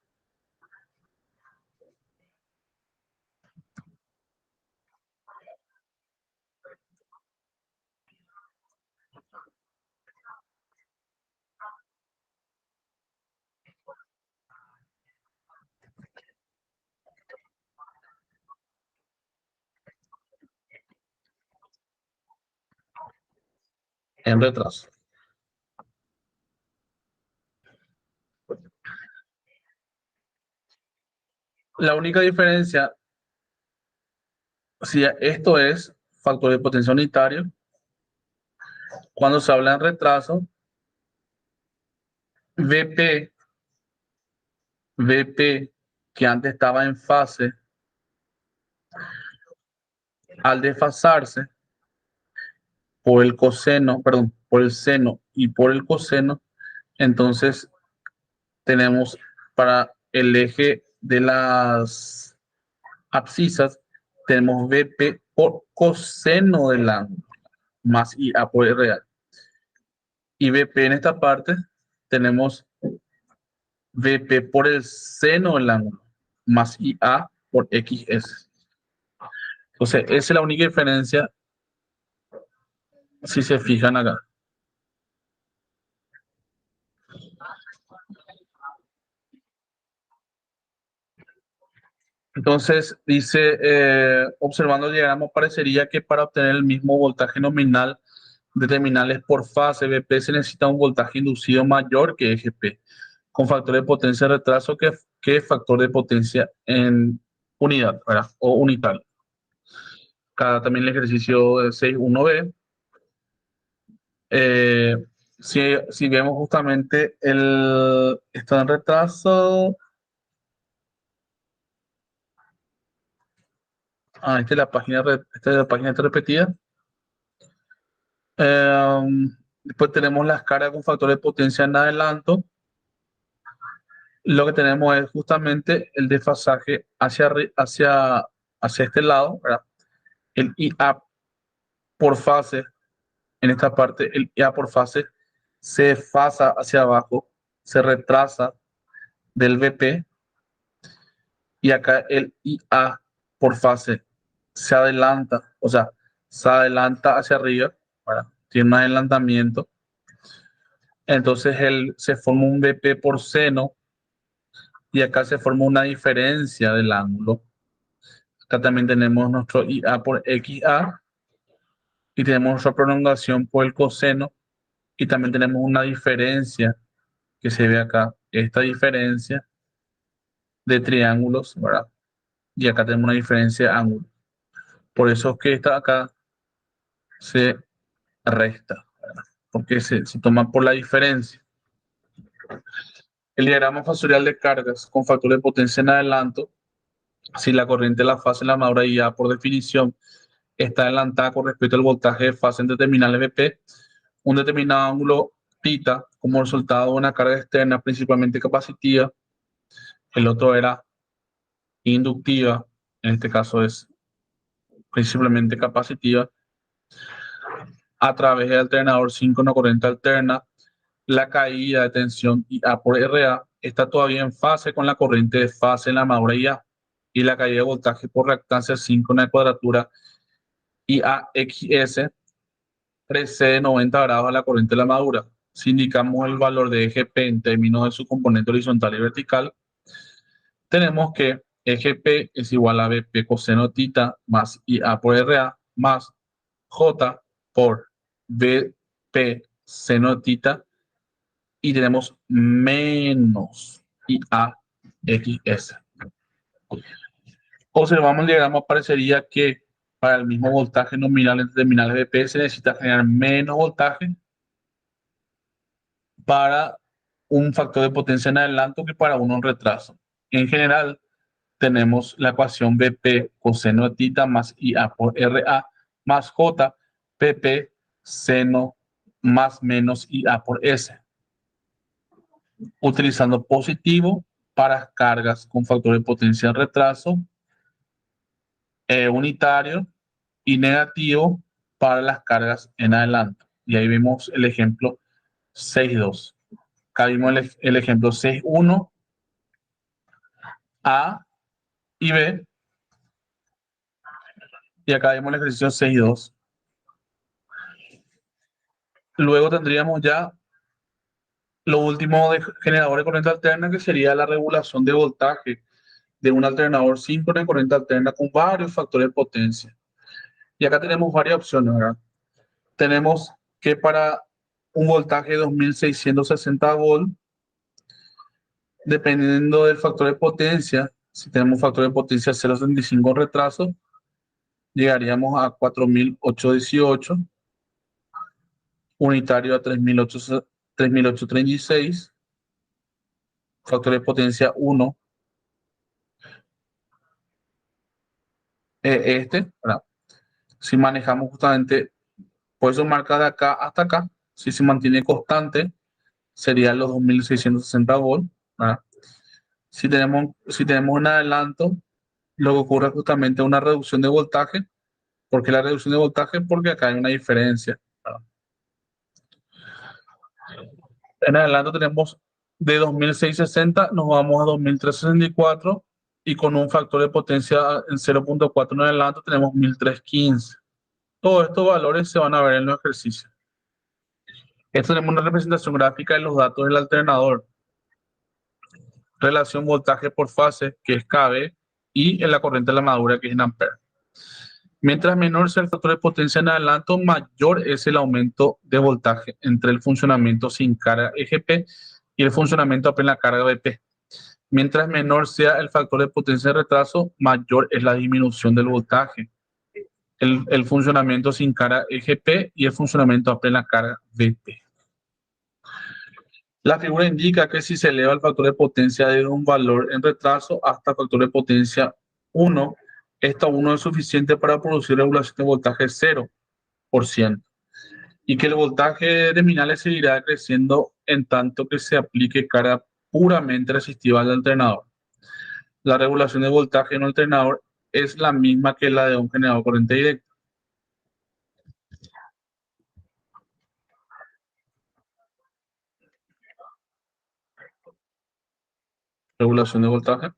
En retraso. La única diferencia, si esto es factor de potencia unitario, cuando se habla en retraso, VP, que antes estaba en fase, al desfasarse por el coseno, perdón, por el seno y por el coseno, entonces tenemos para el eje de las abscisas, tenemos VP por coseno del ángulo, más IA por el real. Y VP en esta parte tenemos VP por el seno del ángulo, más IA por XS. Entonces, esa es la única diferencia si se fijan acá. Entonces, dice, observando el diagrama, parecería que para obtener el mismo voltaje nominal de terminales por fase BP se necesita un voltaje inducido mayor que eje P, con factor de potencia de retraso que factor de potencia en unidad, ¿verdad? O unitario. Acá también el ejercicio 6.1b. Si vemos justamente está en retraso. Esta es la página repetida. Después tenemos las cargas con factor de potencia en adelanto. Lo que tenemos es justamente el desfasaje hacia este lado, ¿verdad? El IA por fase, en esta parte, el IA por fase se desfasa hacia abajo, se retrasa del VP, y acá el IA por fase se adelanta, o sea, se adelanta hacia arriba, ¿verdad? Tiene un adelantamiento. Entonces se forma un VP por seno y acá se forma una diferencia del ángulo. Acá también tenemos nuestro IA por XA y tenemos nuestra prolongación por el coseno y también tenemos una diferencia que se ve acá, esta diferencia de triángulos, ¿verdad? Y acá tenemos una diferencia de ángulo. Por eso es que esta acá se resta, ¿verdad? Porque se toma por la diferencia. El diagrama fasorial de cargas con factor de potencia en adelanto, si la corriente de la fase en la armadura IA por definición está adelantada con respecto al voltaje de fase en terminales BP, un determinado ángulo θ como resultado de una carga externa principalmente capacitiva, el otro era inductiva, en este caso es principalmente capacitiva, a través del alternador síncrono corriente alterna, la caída de tensión IA por RA está todavía en fase con la corriente de fase en la armadura IA y la caída de voltaje por reactancia síncrona de cuadratura IAXS precede 90 grados a la corriente de la armadura. Si indicamos el valor de eje P en términos de su componente horizontal y vertical, tenemos que EGP es igual a BP coseno tita más IA por RA más J por BP seno tita y tenemos menos IAXS. Observamos el diagrama, parecería que para el mismo voltaje nominal en terminales BP se necesita generar menos voltaje para un factor de potencia en adelanto que para uno en retraso. En general, tenemos la ecuación BP coseno de tita más IA por RA más J PP seno más menos IA por S, utilizando positivo para cargas con factor de potencia en retraso, unitario y negativo para las cargas en adelanto. Y ahí vemos el ejemplo 6.2. Acá vimos el ejemplo 6.1, A y B. Y acá vemos el ejercicio 6.2. Luego tendríamos ya lo último de generador de corriente alterna, que sería la regulación de voltaje de un alternador síncrono de corriente alterna con varios factores de potencia. Y acá tenemos varias opciones, ¿verdad? Tenemos que para un voltaje de 2660 volts, dependiendo del factor de potencia, si tenemos un factor de potencia 0,75 retraso, llegaríamos a 4818, unitario a 3836, factor de potencia 1, ¿verdad? Si manejamos justamente, por eso marca de acá hasta acá, si se mantiene constante, serían los 2660 volts, ¿verdad? Si tenemos un adelanto, lo que ocurre es justamente una reducción de voltaje. ¿Por qué la reducción de voltaje? Porque acá hay una diferencia, ¿verdad? En adelanto tenemos de 2660, nos vamos a 2364 y con un factor de potencia en 0,4 en adelanto tenemos 1315. Todos estos valores se van a ver en los ejercicios. Esto tenemos una representación gráfica de los datos del alternador. Relación voltaje por fase, que es KB, y en la corriente de la madura, que es en ampere. Mientras menor sea el factor de potencia en adelanto, mayor es el aumento de voltaje entre el funcionamiento sin carga EGP y el funcionamiento a plena carga BP. Mientras menor sea el factor de potencia de retraso, mayor es la disminución del voltaje. El funcionamiento sin carga EGP y el funcionamiento a plena carga BP. La figura indica que si se eleva el factor de potencia de un valor en retraso hasta el factor de potencia 1, esta 1 es suficiente para producir regulación de voltaje 0%, y que el voltaje terminal seguirá creciendo en tanto que se aplique carga puramente resistiva al alternador. La regulación de voltaje en un alternador es la misma que la de un generador de corriente directa. Regulación de voltaje.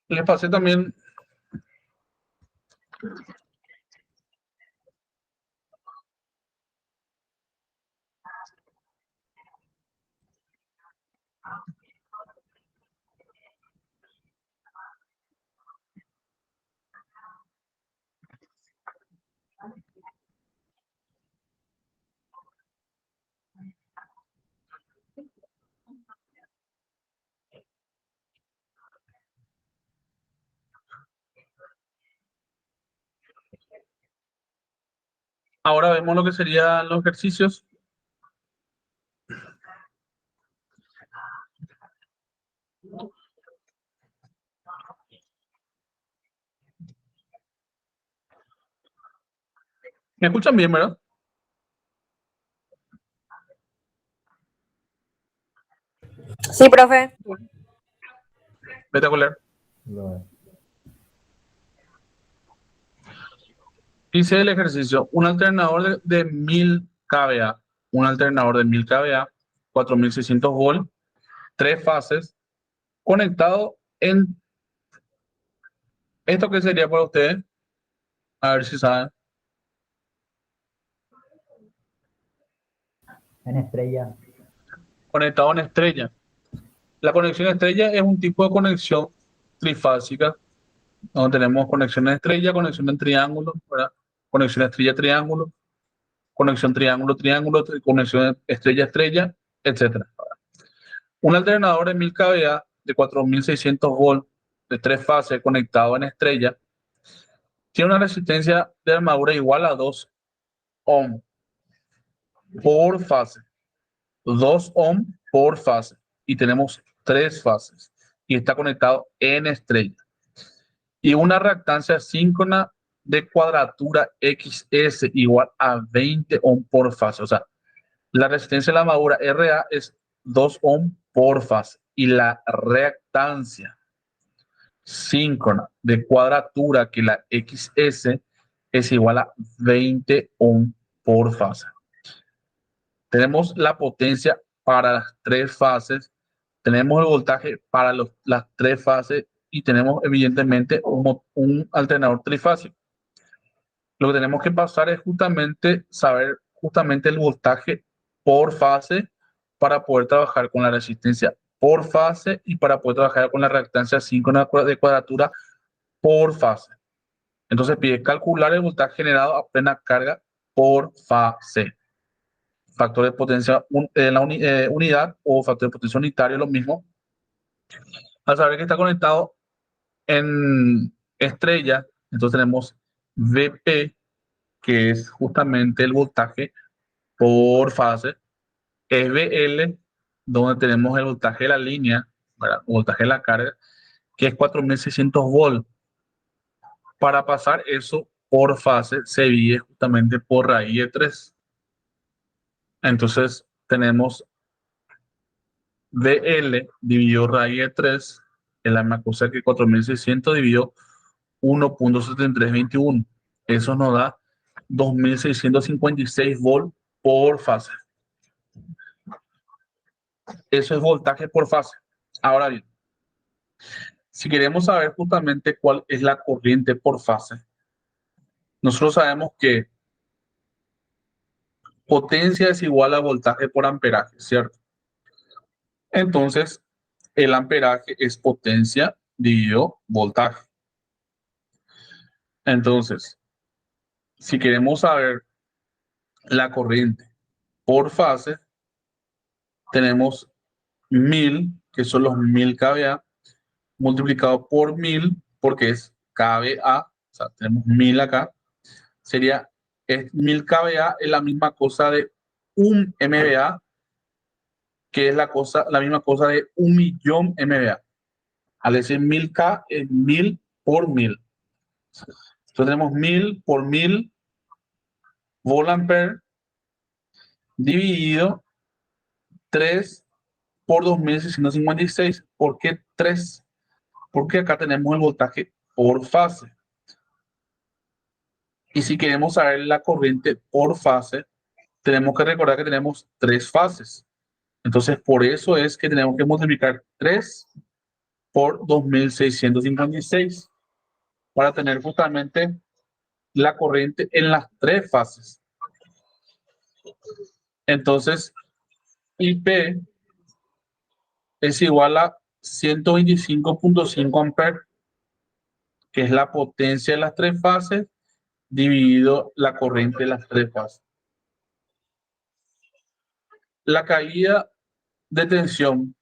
Les pasé también Ahora vemos lo que serían los ejercicios. ¿Me escuchan bien, verdad? Sí, profe. Espectacular. Lo es. Dice el ejercicio, un alternador de 1000 kVA, un alternador de 1000 kVA, 4600 volt, 3 fases, conectado en... ¿Esto qué sería para ustedes? A ver si saben. En estrella. Conectado en estrella. La conexión estrella es un tipo de conexión trifásica, donde tenemos conexión en estrella, conexión en triángulo, ¿verdad? Conexión estrella-triángulo, conexión triángulo-triángulo, conexión estrella-estrella, etcétera. Un alternador de 1000 kVA de 4600 volts de 3 fases conectado en estrella tiene una resistencia de armadura igual a 2 ohm por fase. 2 ohm por fase. Y tenemos 3 fases. Y está conectado en estrella. Y una reactancia síncrona de cuadratura XS igual a 20 ohm por fase. O sea, la resistencia de la armadura RA es 2 ohm por fase. Y la reactancia síncrona de cuadratura que la XS es igual a 20 ohm por fase. Tenemos la potencia para las 3 fases, tenemos el voltaje para las 3 fases y tenemos evidentemente un alternador trifásico. Lo que tenemos que pasar es justamente saber justamente el voltaje por fase para poder trabajar con la resistencia por fase y para poder trabajar con la reactancia síncrona de cuadratura por fase. Entonces pide calcular el voltaje generado a plena carga por fase. Factor de potencia en la unidad o factor de potencia unitario, lo mismo. Al saber que está conectado en estrella, entonces tenemos VP, que es justamente el voltaje por fase, es VL, donde tenemos el voltaje de la línea, ¿verdad? Voltaje de la carga, que es 4600 volts. Para pasar eso por fase se divide justamente por raíz de 3. Entonces tenemos VL dividido raíz de 3, es la misma cosa que 4600 dividido 1.7321. Eso nos da 2656 volts por fase. Eso es voltaje por fase. Ahora bien, si queremos saber justamente cuál es la corriente por fase, nosotros sabemos que potencia es igual a voltaje por amperaje, ¿cierto? Entonces, el amperaje es potencia dividido voltaje. Entonces, si queremos saber la corriente por fase, tenemos 1000, que son los 1000 kVA, multiplicado por 1000, porque es kVA, o sea, tenemos 1000 acá, sería 1000 kVA es la misma cosa de 1 MVA, que es la misma cosa de 1.000.000 MVA. Al decir 1000K es 1000 por 1000. Entonces tenemos 1000 por 1000 volt-ampere dividido 3 por 2656. ¿Por qué 3? Porque acá tenemos el voltaje por fase. Y si queremos saber la corriente por fase, tenemos que recordar que tenemos 3 fases. Entonces, por eso es que tenemos que multiplicar 3 por 2656 para tener justamente la corriente en las 3 fases. Entonces, IP es igual a 125.5 amperes, que es la potencia de las 3 fases, dividido la corriente de las 3 fases. La caída de tensión,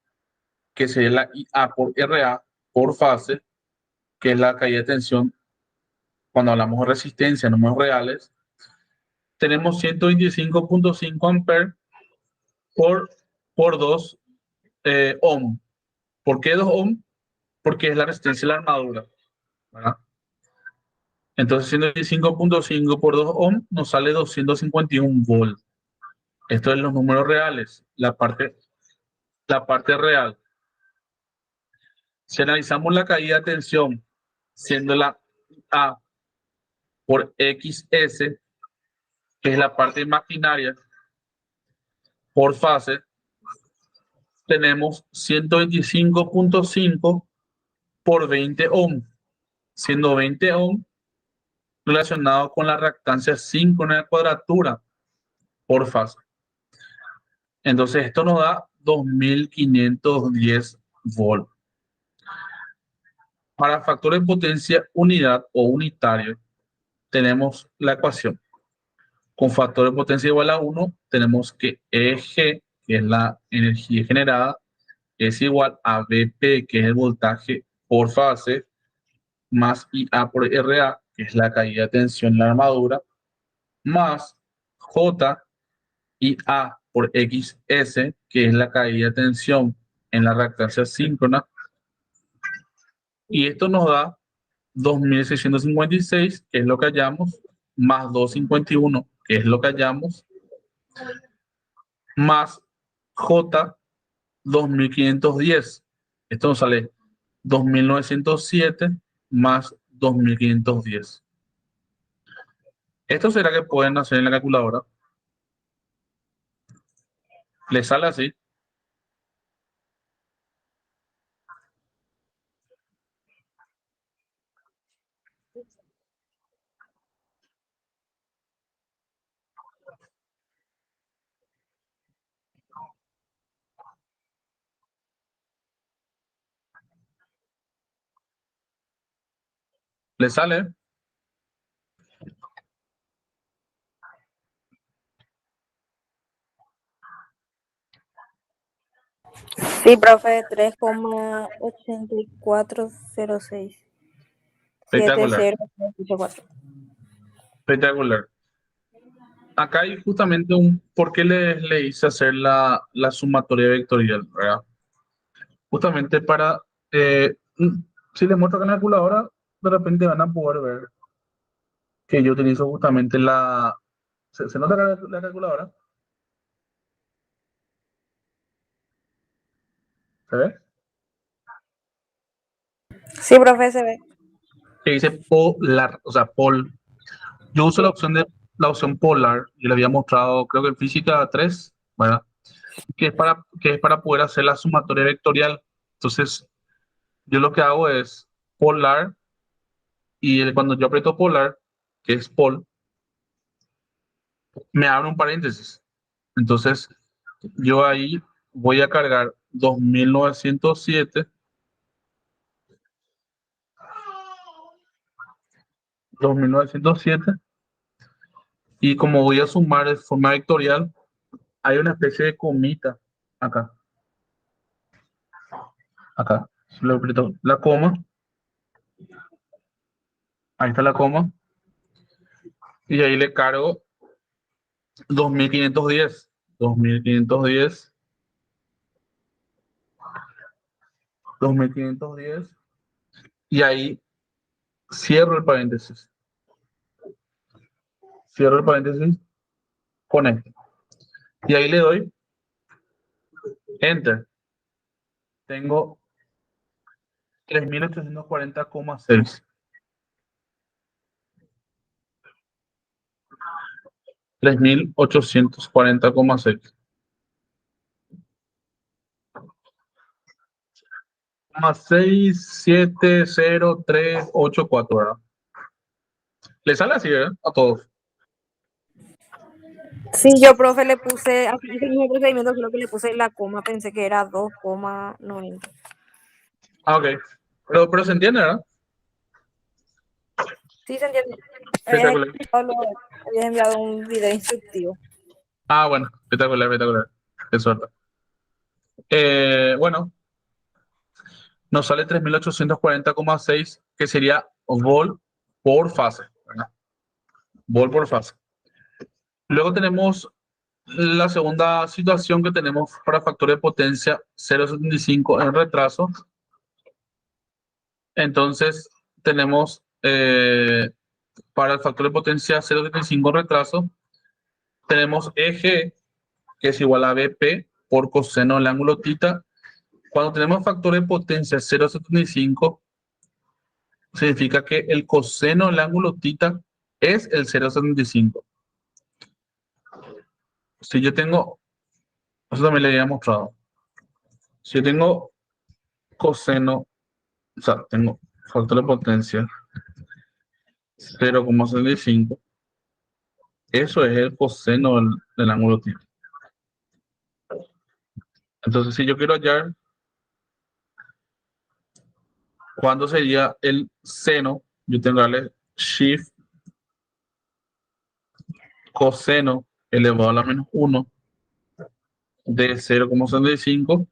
que sería la IA por RA por fase, que es la caída de tensión cuando hablamos de resistencia en números reales, tenemos 125.5 amperes por 2 ohm. ¿Por qué 2 ohm? Porque es la resistencia de la armadura, ¿verdad? Entonces 125.5 por 2 ohm nos sale 251 volt. Esto es los números reales, la parte real. Si analizamos la caída de tensión, siendo la A por XS, que es la parte imaginaria, por fase, tenemos 125.5 por 20 ohm, siendo 20 ohm relacionado con la reactancia síncrona de cuadratura por fase. Entonces esto nos da 2510 volt. Para factor de potencia unidad o unitario, tenemos la ecuación. Con factor de potencia igual a 1, tenemos que EG, que es la energía generada, es igual a BP, que es el voltaje por fase, más IA por RA, que es la caída de tensión en la armadura, más J y A por XS, que es la caída de tensión en la reactancia síncrona. Y esto nos da 2656, que es lo que hallamos, más 251, que es lo que hallamos, más J 2510. Esto nos sale 2907 más 2510. Esto será que pueden hacer en la calculadora. Les sale así. Les sale. Sí, profe, 3,8406. Espectacular. 7084. Espectacular. Acá hay justamente un por qué le hice hacer la sumatoria vectorial, ¿verdad? Justamente para, si les muestro acá en la calculadora, de repente van a poder ver que yo utilizo justamente ¿se nota la calculadora? ¿Se ve? Sí, profe, se ve. Que dice polar, o sea, Yo uso Sí. la opción polar, y le había mostrado, creo que en física 3, ¿verdad? Que es para poder hacer la sumatoria vectorial. Entonces, yo lo que hago es polar, y cuando yo aprieto polar, que es pol, me abre un paréntesis. Entonces, yo ahí voy a cargar 2907, y como voy a sumar de forma vectorial, hay una especie de comita acá. Acá, le aprieto la coma, ahí está la coma, y ahí le cargo 2510, 2510, 2510, y ahí cierro el paréntesis, conecto, y ahí le doy enter. Tengo 3840,6. 3840,6. 670,384, ¿verdad? Le sale así, ¿verdad? A todos. Sí, yo, profe, le puse, así hice el mismo procedimiento, solo que le puse la coma, pensé que era 2,90. Ah, ok. Pero se entiende, ¿verdad? Sí, se entiende. Espectacular. Habías enviado un video instructivo. Ah, bueno, espectacular, espectacular. Qué suerte. Bueno, nos sale 3840,6, que sería volt por fase, ¿verdad? Volt por fase. Luego tenemos la segunda situación que tenemos para factor de potencia 0,75 en retraso. Entonces tenemos para el factor de potencia 0,75 en retraso, tenemos EG, que es igual a BP por coseno del ángulo θ. Cuando tenemos factor de potencia 0,75, significa que el coseno del ángulo θ es el 0,75. Si yo tengo, eso también le había mostrado. Si yo tengo coseno, o sea, tengo factor de potencia 0,75, eso es el coseno del ángulo θ. Entonces, si yo quiero hallar cuándo sería el seno, yo tengo que darle shift coseno elevado a la menos 1 de 0,75,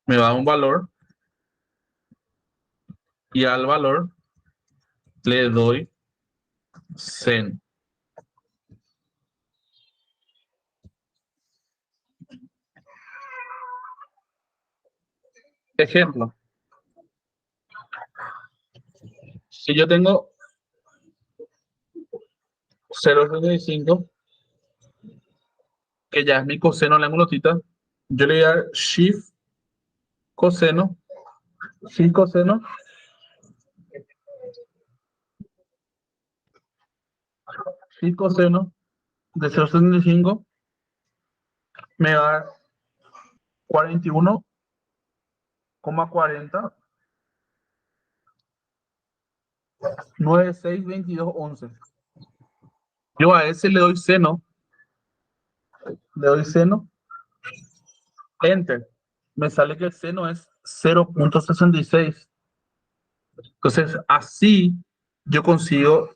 me va a dar un valor y al valor le doy seno. Ejemplo, si yo tengo 0,75, que ya es mi coseno del ángulo θ, yo le voy a dar shift coseno, shift coseno de 0,75 me va a dar 41,40 962211. Yo a ese le doy seno, enter. Me sale que el seno es 0,66. Entonces, así yo consigo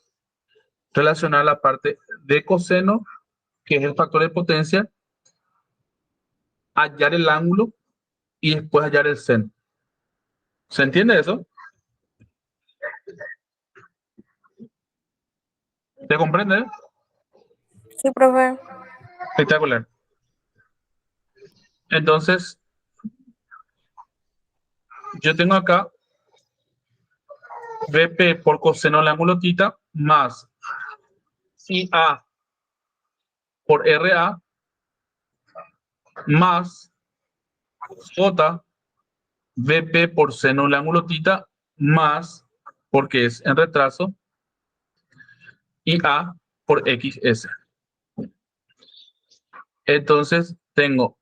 relacionar la parte de coseno, que es el factor de potencia, hallar el ángulo y después hallar el seno. ¿Se entiende eso? ¿Te comprende? Sí, profe. Espectacular. Entonces, yo tengo acá VP por coseno del ángulo θ más IA por RA más J VP por seno del ángulo θ más, porque es en retraso, IA por XS. Entonces tengo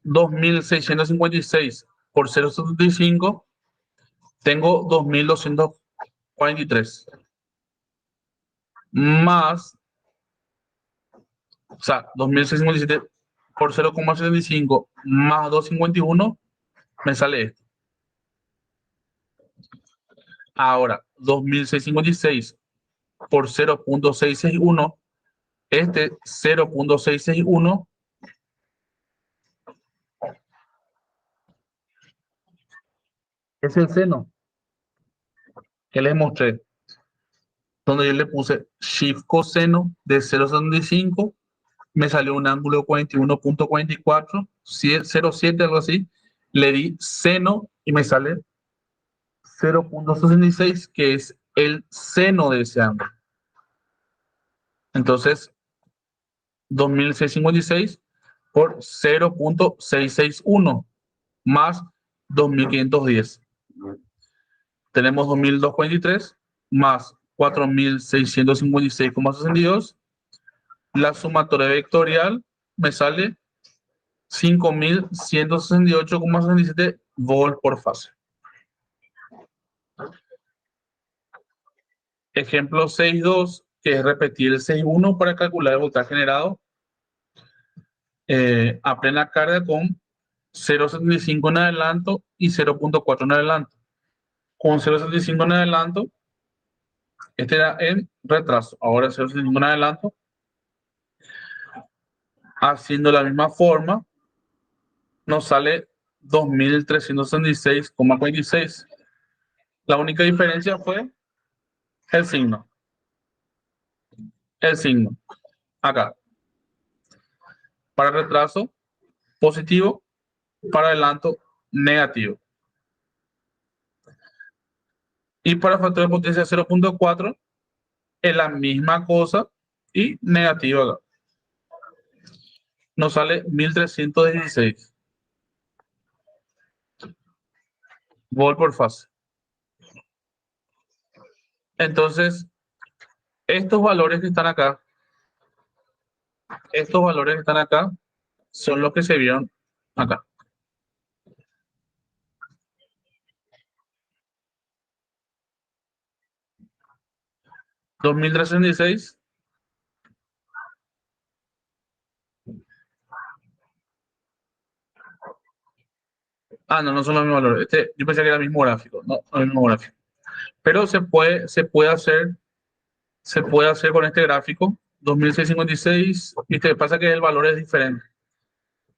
2.656 por 0,75, tengo 2.243 más, o sea, 2.657 por 0,75 más 251 me sale esto. Ahora, 2.656 por 0,661, este 0,661 es el seno que les mostré, donde yo le puse shift coseno de 0,75, me salió un ángulo de 41,44, 0,7, algo así, le di seno y me sale 0,66, que es el seno de ese ángulo. Entonces, 2.656 por 0,661 más 2.510. Tenemos 2.243 más 4.656,62. La sumatoria vectorial me sale 5.168,67 volts por fase. Ejemplo 6.2, que es repetir el 6.1 para calcular el voltaje generado a plena carga con 0,75 en adelanto y 0,4 en adelanto. Con 0,75 en adelanto, este era en retraso, ahora 0,75 en adelanto. Haciendo la misma forma, nos sale 2.366,46. La única diferencia fue el signo. el signo. Acá. Para retraso, positivo. Para adelanto, negativo. Y para factor de potencia 0.4 es la misma cosa y negativo acá. Nos sale 1316 volt por fase. Entonces, estos valores que están acá, son los que se vieron acá. $2.366. Ah, no, no son los mismos valores. Yo pensé que era el mismo gráfico. No, no es el mismo gráfico. Pero se puede hacer con este gráfico. 2.656. Viste, pasa que el valor es diferente.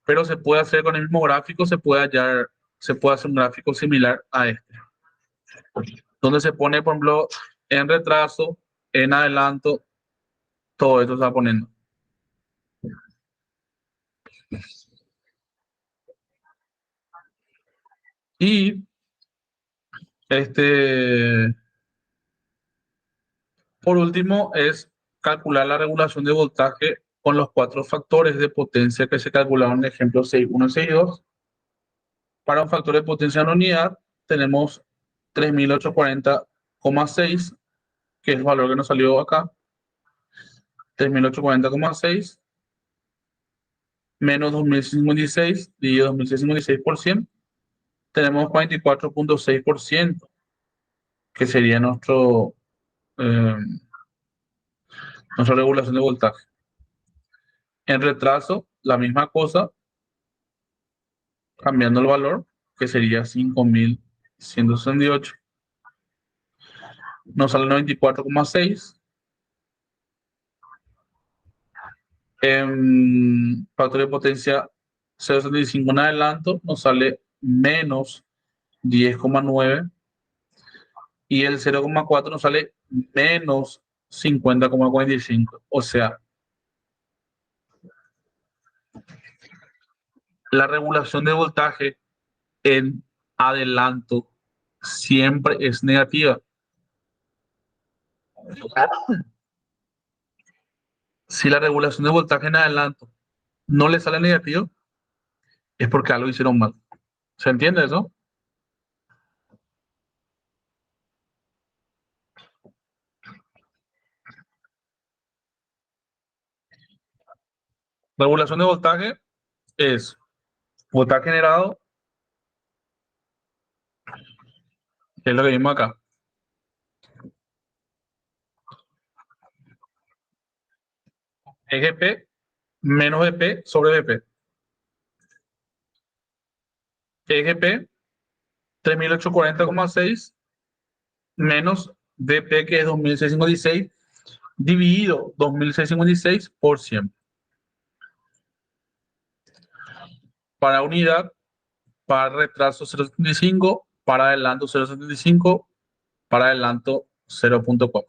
Pero se puede hacer con el mismo gráfico, se puede hacer un gráfico similar a este. Donde se pone, por ejemplo, en retraso, en adelanto, todo esto se va poniendo. Y por último es calcular la regulación de voltaje con los 4 factores de potencia que se calcularon en el ejemplo 6.1 y 6.2. Para un factor de potencia en unidad tenemos 3840,6, que es el valor que nos salió acá. 3840,6 menos 2.656 dividido 2.656 por 100, tenemos 44.6%, que sería eh, nuestra regulación de voltaje. En retraso, la misma cosa, cambiando el valor, que sería 5.168. Nos sale 94,6. En factor de potencia 0.75 en adelanto, nos sale menos 10,9. Y el 0,4 nos sale menos 50,45. O sea, la regulación de voltaje en adelanto siempre es negativa. Si la regulación de voltaje en adelanto no le sale negativo, es porque algo hicieron mal. ¿Se entiende eso? Regulación de voltaje es voltaje generado, que es lo que vimos acá. EGP menos BP sobre BP. EGP 3840,6 menos BP, que es 2.656, dividido 2.656 por 100. Para unidad, para retraso 0.75, para adelanto 0.75, para adelanto 0.4.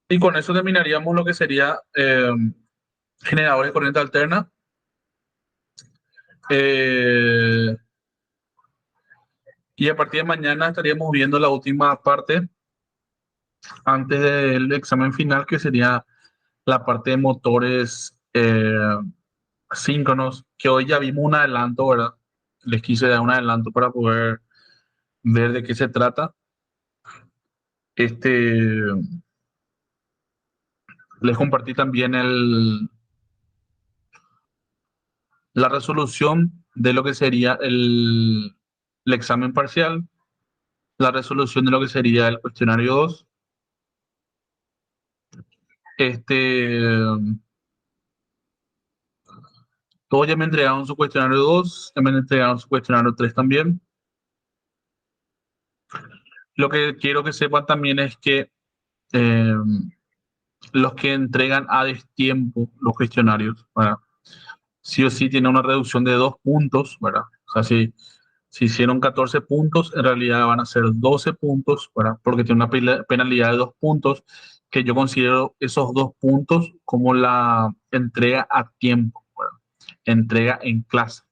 Y con eso terminaríamos lo que sería generadores de corriente alterna. Y a partir de mañana estaríamos viendo la última parte antes del examen final, que sería la parte de motores síncronos, que hoy ya vimos un adelanto, ¿verdad? Les quise dar un adelanto para poder ver de qué se trata. Les compartí también la resolución de lo que sería el examen parcial, la resolución de lo que sería el cuestionario 2. Todos ya me entregaron su cuestionario 2, ya me entregaron su cuestionario 3 también. Lo que quiero que sepan también es que eh, los que entregan a destiempo los cuestionarios, ¿verdad? Sí o sí tiene una reducción de 2 puntos, ¿verdad? O sea, si Si hicieron 14 puntos, en realidad van a ser 12 puntos, ¿verdad? Porque tiene una penalidad de 2 puntos, que yo considero esos 2 puntos como la entrega a tiempo, ¿verdad? Entrega en clase.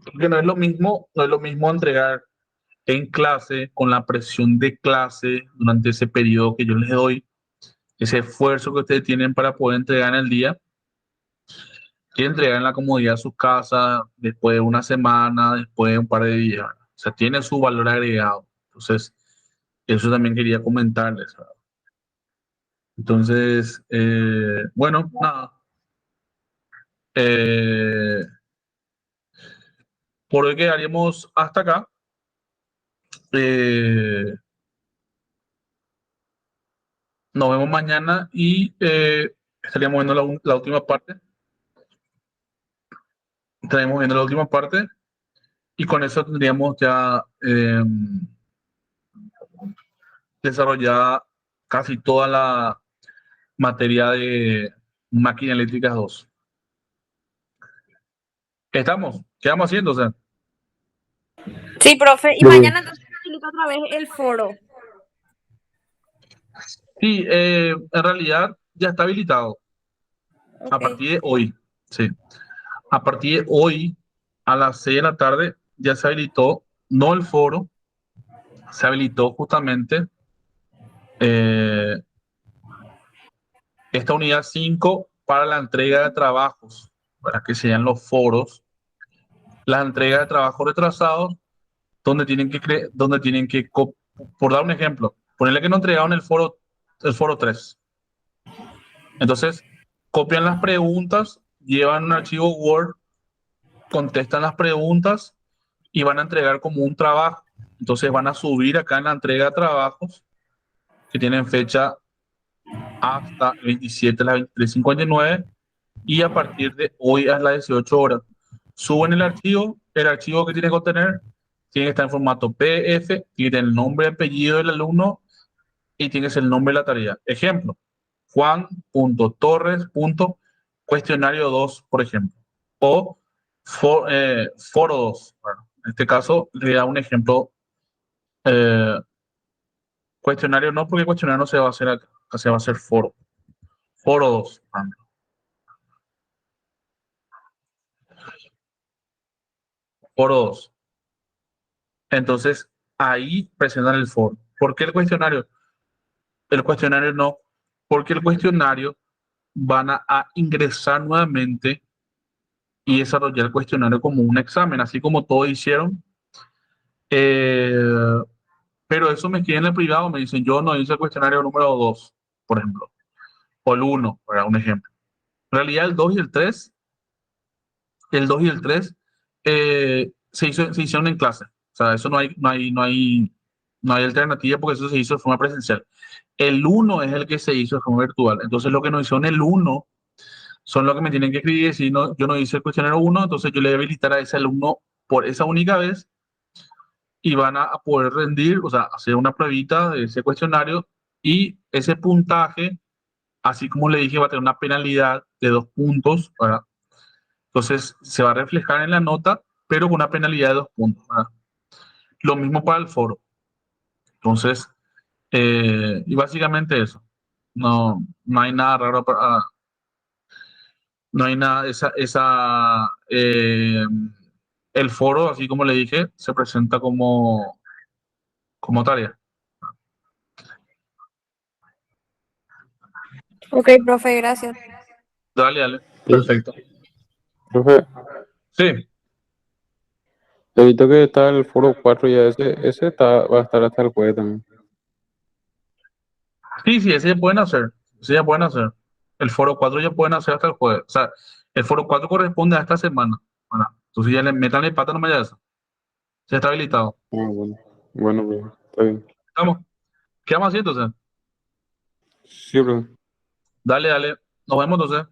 Porque no es lo mismo entregar en clase con la presión de clase durante ese periodo que yo les doy, ese esfuerzo que ustedes tienen para poder entregar en el día, que entregar en la comodidad de sus casas después de una semana, después de un par de días. O sea, tiene su valor agregado. Entonces, eso también quería comentarles, ¿verdad? Entonces, bueno, nada. Eh, por hoy quedaríamos hasta acá. Eh, nos vemos mañana y estaríamos viendo la última parte. Estaremos viendo la última parte y con eso tendríamos ya desarrollada casi toda la materia de máquina eléctricas 2. ¿Estamos? ¿Qué vamos haciendo? O sea, Sí, profe. Y mañana entonces habilita otra vez el foro. sí, en realidad ya está habilitado a Ok. partir de hoy. Sí. A partir de hoy, a las 6 de la tarde, ya se habilitó, no el foro, se habilitó justamente eh, esta unidad 5 para la entrega de trabajos, para que sean los foros, la entrega de trabajos retrasados, donde tienen que, por dar un ejemplo, ponerle que no entregaron el foro 3. Entonces, copian las preguntas, llevan un archivo Word, contestan las preguntas y van a entregar como un trabajo. Entonces van a subir acá en la entrega de trabajos que tienen fecha hasta el 27 a las 23:59 y a partir de hoy a las 18 horas. Suben el archivo que tiene que contener tiene que estar en formato PDF, tiene el nombre y apellido del alumno y tiene que ser el nombre de la tarea. Ejemplo, Juan.torres.cuestionario 2, por ejemplo. O foro 2. Bueno, en este caso le da un ejemplo. eh, Cuestionario no, porque cuestionario no se va a hacer acá, se va a hacer foro. Foro 2. Foro 2. Entonces, ahí presentan el foro. ¿Por qué el cuestionario? El cuestionario no, porque el cuestionario van a ingresar nuevamente y desarrollar el cuestionario como un examen, así como todos hicieron. Eh, pero eso me queda en el privado, me dicen, yo no hice el cuestionario número 2, por ejemplo, o el 1, para un ejemplo. En realidad el 2 y el 3 se hicieron en clase. O sea, eso no hay alternativa porque eso se hizo de forma presencial. El 1 es el que se hizo de forma virtual. Entonces, lo que nos hicieron el 1 son los que me tienen que escribir y decir, no, yo no hice el cuestionario 1, entonces yo le voy a habilitar a ese alumno por esa única vez y van a poder rendir, o sea, hacer una pruebita de ese cuestionario y ese puntaje, así como le dije, va a tener una penalidad de 2 puntos, ¿verdad? Entonces se va a reflejar en la nota, pero con una penalidad de 2 puntos, ¿verdad? Lo mismo para el foro. Entonces, y básicamente eso. No hay nada raro no hay nada, el foro, así como le dije, se presenta como tarea. Ok, profe, gracias. Dale, dale, Sí, perfecto. profe, Sí, he visto que está el foro 4 ya, ese va a estar hasta el jueves también. sí, ese ya pueden hacer, ese ya pueden hacer. El foro 4 ya pueden hacer hasta el jueves. O sea, el foro 4 corresponde a esta semana. Bueno, entonces ya le metan el pata, no me ya eso. Ya está habilitado. Ah, bueno, bueno, profe, está bien. ¿Estamos? ¿Qué vamos haciendo entonces? Sí, profe. Dale, dale. Nos vemos entonces.